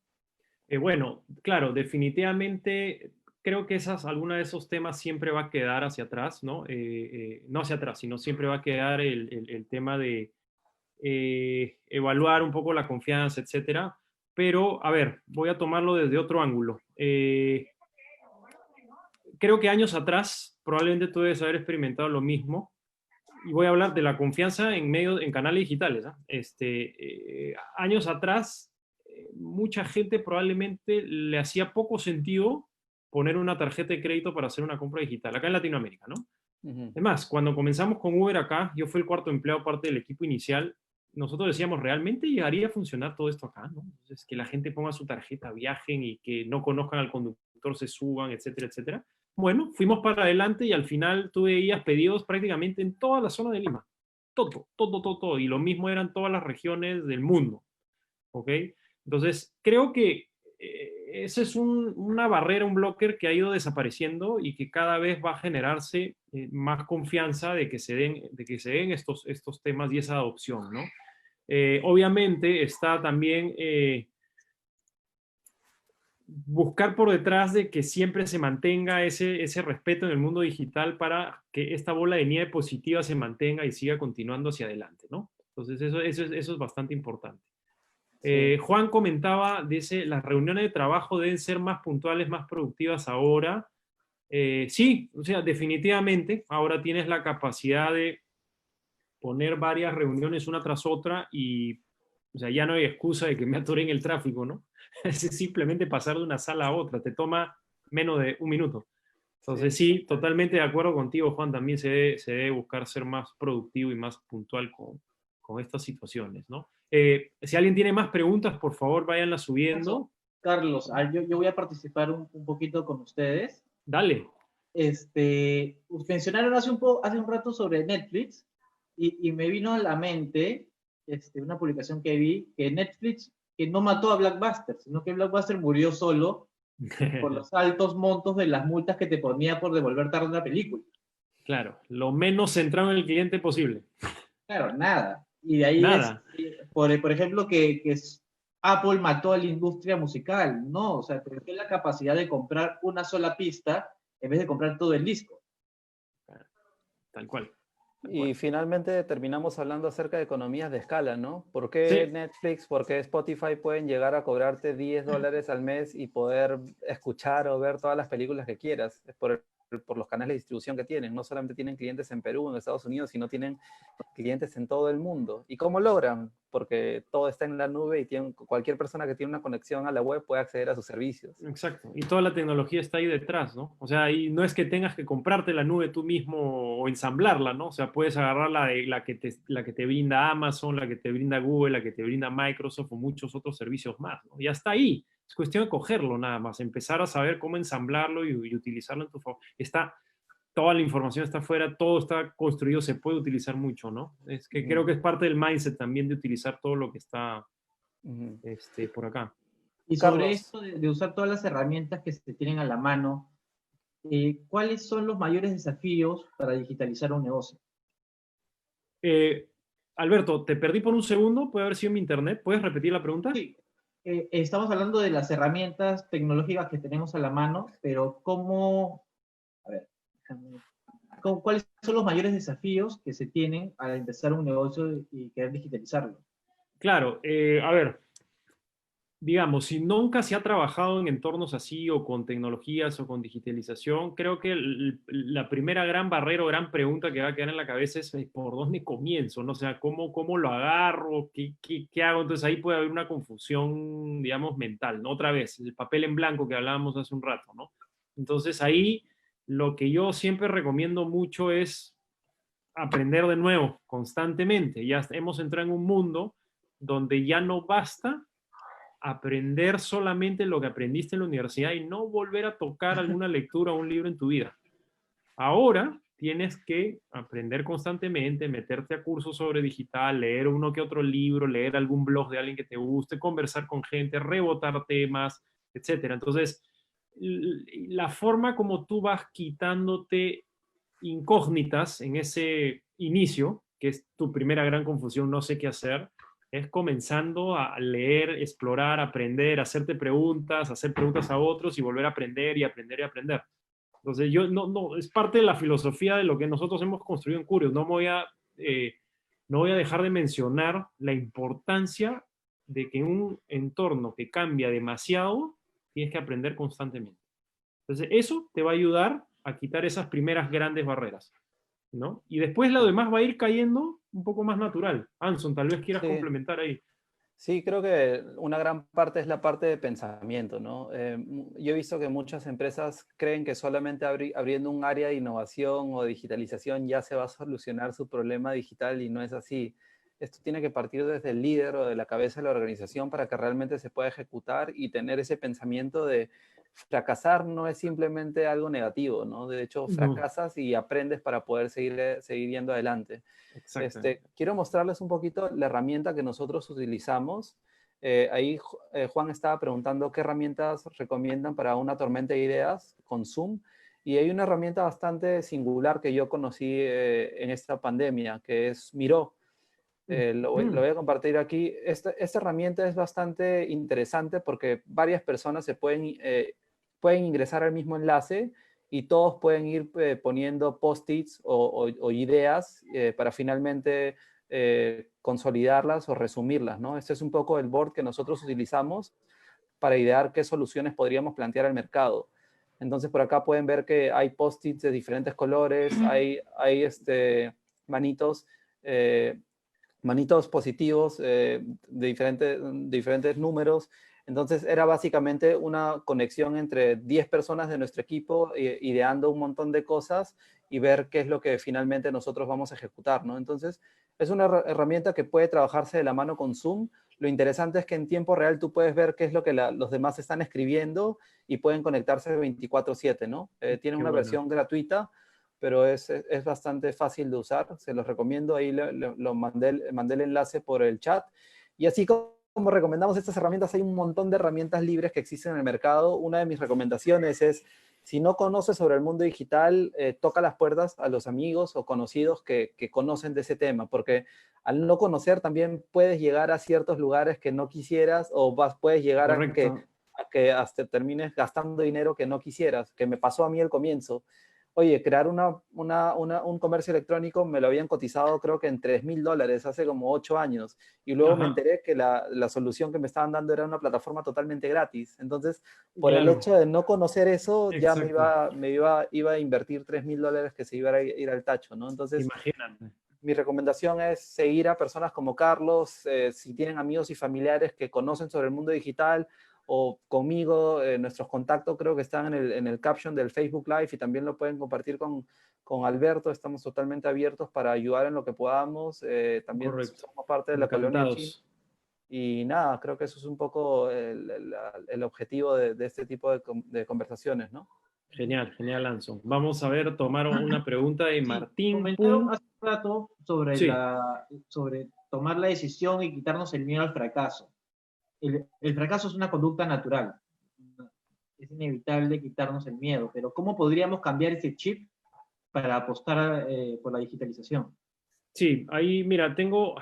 Bueno, claro, definitivamente creo que alguna de esos temas siempre va a quedar hacia atrás, ¿no? No hacia atrás, sino siempre va a quedar el tema de evaluar un poco la confianza, etcétera. Pero, a ver, voy a tomarlo desde otro ángulo. Creo que años atrás probablemente tú debes haber experimentado lo mismo. Y voy a hablar de la confianza en canales digitales. Años atrás, mucha gente probablemente le hacía poco sentido poner una tarjeta de crédito para hacer una compra digital, acá en Latinoamérica, ¿no? Además, cuando comenzamos con Uber acá, yo fui el cuarto empleado parte del equipo inicial, nosotros decíamos, ¿realmente llegaría a funcionar todo esto acá? ¿No? Entonces, que la gente ponga su tarjeta, viajen y que no conozcan al conductor, se suban, etcétera, etcétera. Bueno, fuimos para adelante y al final tú veías pedidos prácticamente en toda la zona de Lima. Todo, todo, todo, todo. Y lo mismo eran todas las regiones del mundo. ¿Ok? Entonces, creo que ese es una barrera, un blocker que ha ido desapareciendo y que cada vez va a generarse más confianza de que se den estos temas y esa adopción, ¿no? Obviamente está también buscar por detrás de que siempre se mantenga ese respeto en el mundo digital para que esta bola de nieve positiva se mantenga y siga continuando hacia adelante, ¿no? Entonces eso es bastante importante. Sí. Juan comentaba, dice, las reuniones de trabajo deben ser más puntuales, más productivas ahora. Sí, o sea, definitivamente, ahora tienes la capacidad de poner varias reuniones una tras otra y, o sea, ya no hay excusa de que me atoré en el tráfico, ¿no? Es simplemente pasar de una sala a otra, te toma menos de un minuto. Entonces, sí, totalmente de acuerdo contigo, Juan, también se debe buscar ser más productivo y más puntual con estas situaciones, ¿no? Si alguien tiene más preguntas, por favor, váyanlas subiendo. Carlos, yo voy a participar un poquito con ustedes. Dale. Mencionaron hace un rato sobre Netflix y me vino a la mente una publicación que vi que Netflix que no mató a Blockbuster, sino que Blockbuster murió solo por los altos montos de las multas que te ponía por devolver tarde una película. Claro, lo menos centrado en el cliente posible. Claro, nada. Y de ahí nada. por ejemplo, que Apple mató a la industria musical, no, o sea, perdió la capacidad de comprar una sola pista en vez de comprar todo el disco. Tal cual. Y finalmente terminamos hablando acerca de economías de escala, ¿no? ¿Por qué Sí. Netflix, por qué Spotify pueden llegar a cobrarte $10 al mes y poder escuchar o ver todas las películas que quieras? Es por los canales de distribución que tienen. No solamente tienen clientes en Perú, en Estados Unidos, sino tienen clientes en todo el mundo. ¿Y cómo logran? Porque todo está en la nube y cualquier persona que tiene una conexión a la web puede acceder a sus servicios. Exacto. Y toda la tecnología está ahí detrás, ¿no? O sea, y no es que tengas que comprarte la nube tú mismo o ensamblarla, ¿no? O sea, puedes agarrar la que te brinda Amazon, la que te brinda Google, la que te brinda Microsoft o muchos otros servicios más, ¿no? Ya está ahí. Es cuestión de cogerlo nada más, empezar a saber cómo ensamblarlo y utilizarlo en tu favor. Toda la información está afuera, todo está construido, se puede utilizar mucho, ¿no? Es que creo que es parte del mindset también de utilizar todo lo que está por acá. Y sobre Carlos, esto de usar todas las herramientas que se tienen a la mano, ¿cuáles son los mayores desafíos para digitalizar un negocio? Alberto, te perdí por un segundo, puede haber sido mi internet. ¿Puedes repetir la pregunta? Sí, estamos hablando de las herramientas tecnológicas que tenemos a la mano, pero a ver, ¿cuáles son los mayores desafíos que se tienen al empezar un negocio y querer digitalizarlo? Claro, a ver, digamos, si nunca se ha trabajado en entornos así o con tecnologías o con digitalización, creo que la primera gran barrera o gran pregunta que va a quedar en la cabeza es ¿por dónde comienzo? ¿No? O sea, ¿cómo lo agarro? ¿Qué hago? Entonces ahí puede haber una confusión, digamos, mental, ¿no? Otra vez, el papel en blanco que hablábamos hace un rato, ¿no? Entonces ahí lo que yo siempre recomiendo mucho es aprender de nuevo, constantemente. Ya hemos entrado en un mundo donde ya no basta aprender solamente lo que aprendiste en la universidad y no volver a tocar alguna lectura o un libro en tu vida. Ahora tienes que aprender constantemente, meterte a cursos sobre digital, leer uno que otro libro, leer algún blog de alguien que te guste, conversar con gente, rebotar temas, etcétera. Entonces, la forma como tú vas quitándote incógnitas en ese inicio, que es tu primera gran confusión, no sé qué hacer, es comenzando a leer, explorar, aprender, hacerte preguntas, hacer preguntas a otros y volver a aprender y aprender y aprender. Entonces, no, es parte de la filosofía de lo que nosotros hemos construido en Curios. No voy a dejar de mencionar la importancia de que en un entorno que cambia demasiado, tienes que aprender constantemente. Entonces, eso te va a ayudar a quitar esas primeras grandes barreras, ¿no? Y después lo demás va a ir cayendo un poco más natural. Anson, tal vez quieras sí. complementar ahí. Sí, creo que una gran parte es la parte de pensamiento, ¿no? Yo he visto que muchas empresas creen que solamente abriendo un área de innovación o digitalización ya se va a solucionar su problema digital y no es así. Esto tiene que partir desde el líder o de la cabeza de la organización para que realmente se pueda ejecutar y tener ese pensamiento de fracasar no es simplemente algo negativo, ¿no? De hecho, No, fracasas y aprendes para poder seguir yendo adelante. exactamente. Quiero mostrarles un poquito la herramienta que nosotros utilizamos. Ahí Juan estaba preguntando qué herramientas recomiendan para una tormenta de ideas con Zoom. Y hay una herramienta bastante singular que yo conocí en esta pandemia, que es Miro. Lo voy a compartir aquí. Esta herramienta es bastante interesante porque varias personas pueden ingresar al mismo enlace y todos pueden ir poniendo post-its o ideas para finalmente consolidarlas o resumirlas, ¿no? Este es un poco el board que nosotros utilizamos para idear qué soluciones podríamos plantear al mercado. Entonces, por acá pueden ver que hay post-its de diferentes colores, hay manitos, manitos positivos de diferentes números. Entonces era básicamente una conexión entre 10 personas de nuestro equipo ideando un montón de cosas y ver qué es lo que finalmente nosotros vamos a ejecutar, ¿no? Entonces es una herramienta que puede trabajarse de la mano con Zoom. Lo interesante es que en tiempo real tú puedes ver qué es lo que los demás están escribiendo y pueden conectarse 24/7, ¿no? Tiene Qué una bueno. versión gratuita, pero es bastante fácil de usar. Se los recomiendo. Ahí lo mandé el enlace por el chat. Y así como recomendamos estas herramientas, hay un montón de herramientas libres que existen en el mercado. Una de mis recomendaciones es si no conoces sobre el mundo digital, toca las puertas a los amigos o conocidos que conocen de ese tema, porque al no conocer también puedes llegar a ciertos lugares que no quisieras o puedes llegar a que hasta termines gastando dinero que no quisieras, que me pasó a mí al comienzo. Oye, crear un comercio electrónico me lo habían cotizado creo que en $3,000 hace como 8 años. Y luego me enteré que la solución que me estaban dando era una plataforma totalmente gratis. Entonces, por el hecho de no conocer eso, ya iba a invertir $3,000 que se iba a ir al tacho, ¿no? Entonces, imagínate. Mi recomendación es seguir a personas como Carlos, si tienen amigos y familiares que conocen sobre el mundo digital, o conmigo, nuestros contactos creo que están en el caption del Facebook Live y también lo pueden compartir con Alberto. Estamos totalmente abiertos para ayudar en lo que podamos. También somos parte de la colonia China. Y nada, creo que eso es un poco el objetivo de este tipo de conversaciones, ¿no? Genial, genial, Anson. Vamos a ver, tomar una pregunta de Martín. Comentaron hace un rato sobre, sobre tomar la decisión y quitarnos el miedo al fracaso. El fracaso es una conducta natural. Es inevitable quitarnos el miedo, pero ¿cómo podríamos cambiar ese chip para apostar por la digitalización? Sí, ahí, mira, voy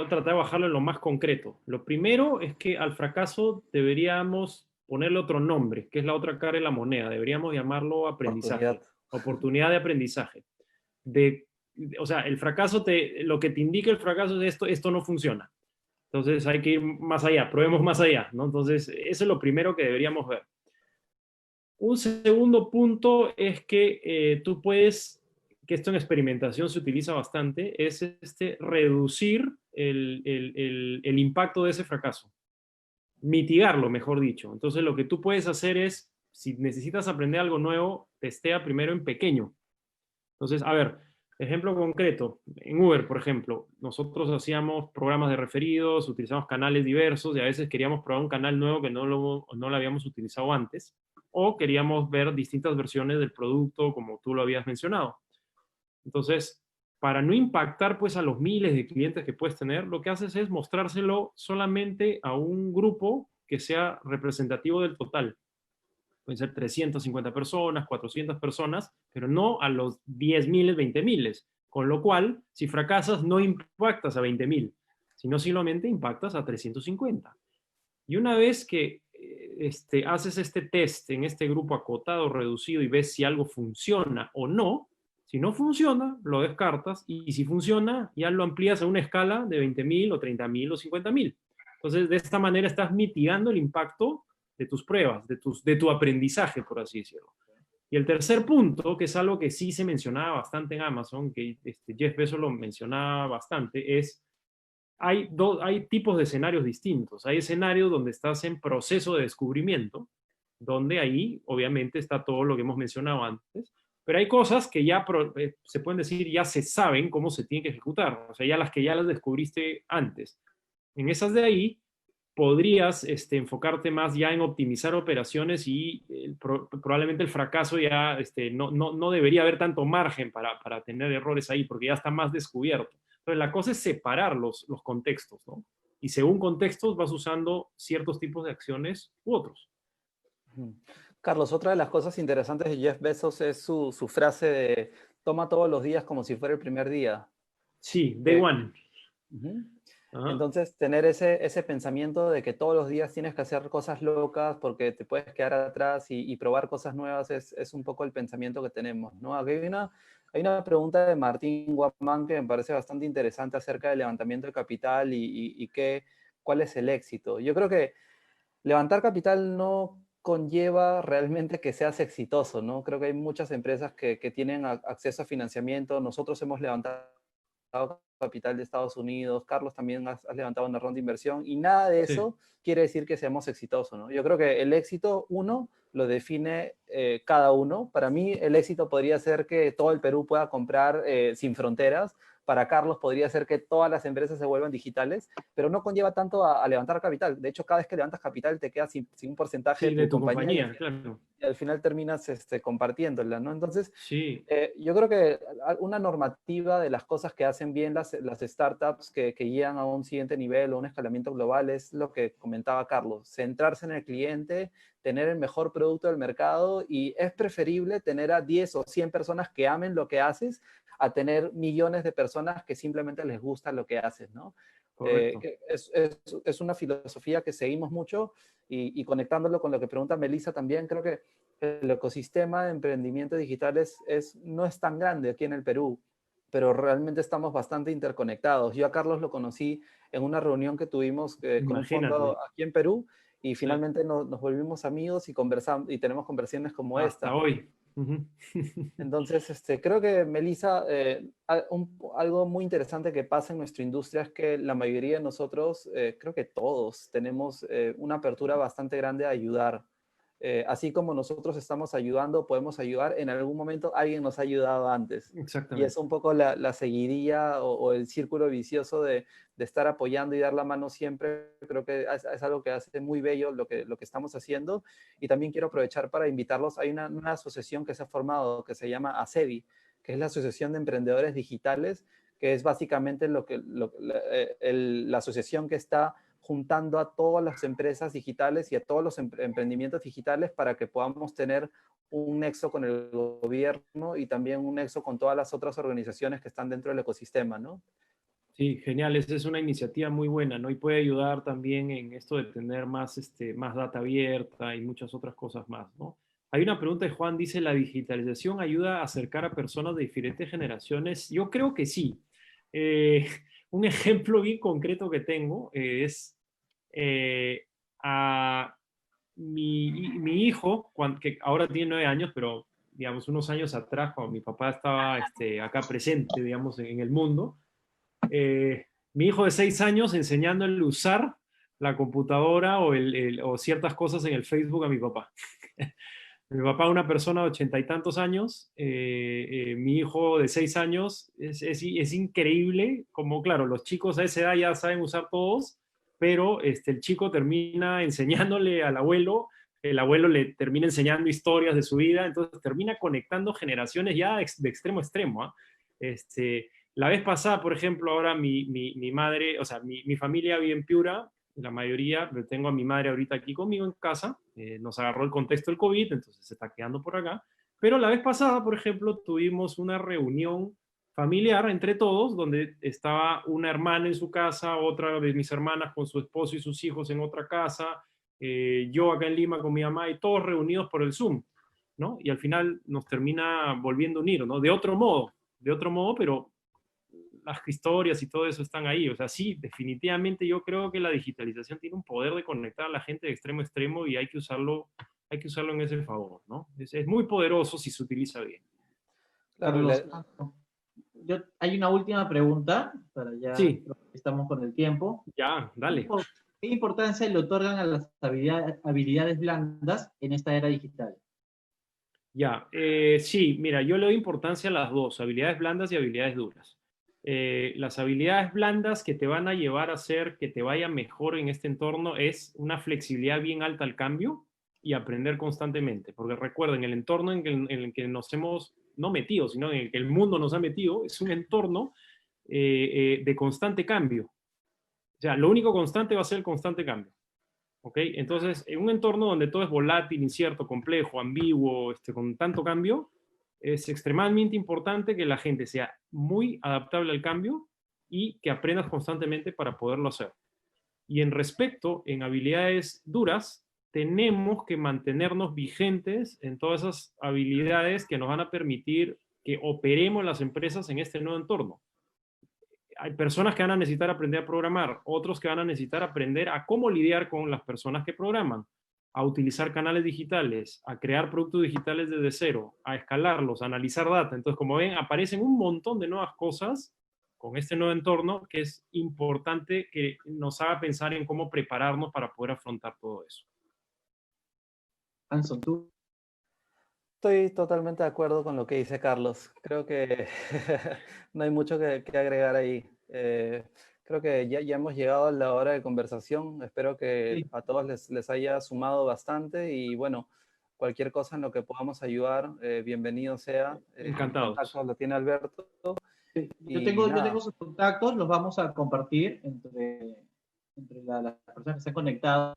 a tratar de bajarlo en lo más concreto. Lo primero es que al fracaso deberíamos ponerle otro nombre, que es la otra cara de la moneda. Deberíamos llamarlo aprendizaje. Oportunidad de aprendizaje. O sea, el fracaso, lo que te indica el fracaso es esto no funciona. Entonces hay que ir más allá, probemos más allá, ¿no? Entonces, eso es lo primero que deberíamos ver. Un segundo punto es que tú puedes, que esto en experimentación se utiliza bastante, es reducir el impacto de ese fracaso. Mitigarlo, mejor dicho. Entonces, lo que tú puedes hacer es, si necesitas aprender algo nuevo, testea primero en pequeño. Entonces, a ver, ejemplo concreto, en Uber, por ejemplo, nosotros hacíamos programas de referidos, utilizamos canales diversos y a veces queríamos probar un canal nuevo que no lo habíamos utilizado antes, o queríamos ver distintas versiones del producto como tú lo habías mencionado. Entonces, para no impactar pues a los miles de clientes que puedes tener, lo que haces es mostrárselo solamente a un grupo que sea representativo del total. Pueden ser 350 personas, 400 personas, pero no a los 10,000, 20,000. Con lo cual, si fracasas, no impactas a 20,000, sino simplemente impactas a 350. Y una vez que haces este test en este grupo acotado, reducido, y ves si algo funciona o no, si no funciona, lo descartas, y si funciona, ya lo amplías a una escala de 20,000 o 30,000 o 50,000. Entonces, de esta manera estás mitigando el impacto de tus pruebas, de tu aprendizaje, por así decirlo. Y el tercer punto, que es algo que sí se mencionaba bastante en Amazon, que Jeff Bezos lo mencionaba bastante, es hay tipos de escenarios distintos. Hay escenarios donde estás en proceso de descubrimiento, donde ahí obviamente está todo lo que hemos mencionado antes, pero hay cosas que ya se pueden decir, ya se saben cómo se tienen que ejecutar, o sea, ya las que ya las descubriste antes. En esas de ahí, podrías enfocarte más ya en optimizar operaciones y probablemente el fracaso ya no debería haber tanto margen para tener errores ahí, porque ya está más descubierto. Entonces, la cosa es separar los contextos, ¿no? Y según contextos vas usando ciertos tipos de acciones u otros. Carlos, otra de las cosas interesantes de Jeff Bezos es su frase de toma todos los días como si fuera el primer día. Sí, day one. Entonces, tener ese pensamiento de que todos los días tienes que hacer cosas locas porque te puedes quedar atrás y probar cosas nuevas es un poco el pensamiento que tenemos, ¿no? Aquí hay una pregunta de Martín Guamán que me parece bastante interesante acerca del levantamiento de capital y cuál es el éxito. Yo creo que levantar capital no conlleva realmente que seas exitoso, ¿no? Creo que hay muchas empresas que tienen acceso a financiamiento. Nosotros hemos levantado capital de Estados Unidos, Carlos también has levantado una ronda de inversión y nada de eso quiere decir que seamos exitosos, ¿no? Yo creo que el éxito, uno, lo define cada uno. Para mí el éxito podría ser que todo el Perú pueda comprar sin fronteras, para Carlos podría ser que todas las empresas se vuelvan digitales, pero no conlleva tanto a levantar capital. De hecho, cada vez que levantas capital te quedas sin un porcentaje Sí, de de tu tu compañía, compañía, claro. y al final terminas compartiéndola, ¿no? Entonces, Sí, yo creo que una normativa de las cosas que hacen bien las startups que guían a un siguiente nivel o un escalamiento global es lo que comentaba Carlos, centrarse en el cliente, tener el mejor producto del mercado, y es preferible tener a 10 o 100 personas que amen lo que haces a tener millones de personas que simplemente les gusta lo que haces, ¿no? correcto. Que es una filosofía que seguimos mucho, y conectándolo con lo que pregunta Melissa también, creo que el ecosistema de emprendimiento digital no es tan grande aquí en el Perú, pero realmente estamos bastante interconectados. Yo a Carlos lo conocí en una reunión que tuvimos con un fondo Imagínate. aquí en Perú, y Sí, finalmente nos volvimos amigos y conversamos y tenemos conversaciones como hasta esta. hoy. Ujú. Entonces, creo que, Melissa, algo muy interesante que pasa en nuestra industria es que la mayoría de nosotros, creo que todos, tenemos una apertura bastante grande a ayudar. Así como nosotros estamos ayudando, podemos ayudar, en algún momento alguien nos ha ayudado antes. Y es Exactamente. un poco la seguidilla o el círculo vicioso de estar apoyando y dar la mano siempre. Creo que es algo que hace muy bello lo que estamos haciendo. Y también quiero aprovechar para invitarlos. Hay una asociación que se ha formado que se llama ACEDI, que es la Asociación de Emprendedores Digitales, que es básicamente la asociación que está juntando a todas las empresas digitales y a todos los emprendimientos digitales para que podamos tener un nexo con el gobierno y también un nexo con todas las otras organizaciones que están dentro del ecosistema, ¿no? Sí, genial. Esa es una iniciativa muy buena, ¿no? Y puede ayudar también en esto de tener más, más data abierta y muchas otras cosas más, ¿no? Hay una pregunta de Juan, dice, ¿la digitalización ayuda a acercar a personas de diferentes generaciones? Yo creo que sí. Eh, un ejemplo bien concreto que tengo es eh, a mi hijo, que ahora tiene 9 años, pero digamos unos años atrás, cuando mi papá estaba acá presente, digamos, en el mundo, mi hijo de 6 años enseñándole a usar la computadora o ciertas cosas en el Facebook a mi papá. Mi papá, una persona de 80 y tantos años, mi hijo de 6 años, es increíble, como claro, los chicos a esa edad ya saben usar todos, pero el chico termina enseñándole al abuelo, el abuelo le termina enseñando historias de su vida, entonces termina conectando generaciones ya de extremo a extremo. ¿Ah? La vez pasada, por ejemplo, ahora mi madre, o sea, mi familia vive en Piura, la mayoría, tengo a mi madre ahorita aquí conmigo en casa, nos agarró el contexto del COVID, entonces se está quedando por acá, pero la vez pasada, por ejemplo, tuvimos una reunión familiar entre todos, donde estaba una hermana en su casa, otra de mis hermanas con su esposo y sus hijos en otra casa, yo acá en Lima con mi mamá, y todos reunidos por el Zoom, ¿no? Y al final nos termina volviendo a unir, ¿no? De otro modo, pero las historias y todo eso están ahí. O sea, sí, definitivamente yo creo que la digitalización tiene un poder de conectar a la gente de extremo a extremo y hay que usarlo en ese favor, ¿no? Es muy poderoso si se utiliza bien. Claro, Carlos, hay una última pregunta, para ya Sí, estamos con el tiempo. ya, dale. ¿Qué importancia le otorgan a las habilidades blandas en esta era digital? Ya, sí, mira, yo le doy importancia a las dos, habilidades blandas y habilidades duras. Las habilidades blandas que te van a llevar a hacer que te vaya mejor en este entorno es una flexibilidad bien alta al cambio y aprender constantemente, porque recuerden, el entorno en el que nos hemos no metido, sino en el que el mundo nos ha metido, es un entorno de constante cambio. O sea, lo único constante va a ser el constante cambio. ¿Ok? Entonces, en un entorno donde todo es volátil, incierto, complejo, ambiguo, con tanto cambio, es extremadamente importante que la gente sea muy adaptable al cambio y que aprendas constantemente para poderlo hacer. Y en habilidades duras, tenemos que mantenernos vigentes en todas esas habilidades que nos van a permitir que operemos las empresas en este nuevo entorno. Hay personas que van a necesitar aprender a programar, otros que van a necesitar aprender a cómo lidiar con las personas que programan, a utilizar canales digitales, a crear productos digitales desde cero, a escalarlos, a analizar data. Entonces, como ven, aparecen un montón de nuevas cosas con este nuevo entorno que es importante que nos haga pensar en cómo prepararnos para poder afrontar todo eso. Anson, tú. estoy totalmente de acuerdo con lo que dice Carlos. Creo que no hay mucho que agregar ahí. Creo que ya hemos llegado a la hora de conversación. Espero que Sí, a todos les haya sumado bastante y bueno, cualquier cosa en lo que podamos ayudar, bienvenido sea. Mi Encantados. contacto lo tiene Alberto sí. y Yo nada, tengo sus contactos, los vamos a compartir entre las personas que están conectadas.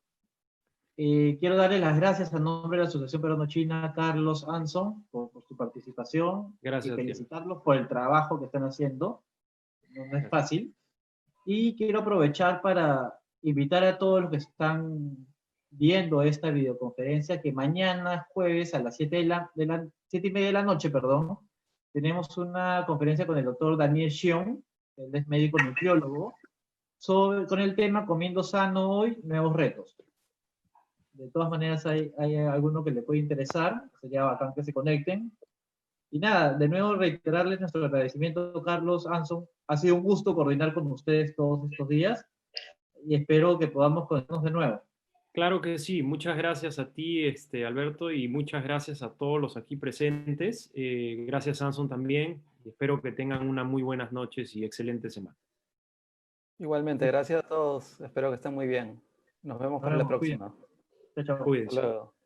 Quiero darle las gracias a nombre de la Asociación Peruano-China, Carlos Anson, por su participación y Gracias a ti. felicitarlos por el trabajo que están haciendo. No es Gracias. fácil. Y quiero aprovechar para invitar a todos los que están viendo esta videoconferencia que mañana jueves a las 7:30 de la noche, perdón, tenemos una conferencia con el doctor Daniel Xiong, él es médico nutriólogo, con el tema Comiendo Sano Hoy, Nuevos Retos. De todas maneras, hay alguno que le puede interesar, sería bacán que se conecten. Y nada, de nuevo reiterarles nuestro agradecimiento, Carlos, Anson. Ha sido un gusto coordinar con ustedes todos estos días y espero que podamos conectarnos de nuevo. Claro que sí, muchas gracias a ti, Alberto, y muchas gracias a todos los aquí presentes. Gracias, Samson, también. Y espero que tengan una muy buenas noches y excelente semana. igualmente, gracias a todos. Espero que estén muy bien. Nos vemos Nos para la vemos, cuídense. próxima. Chao, chao. Hasta Cuídense. luego.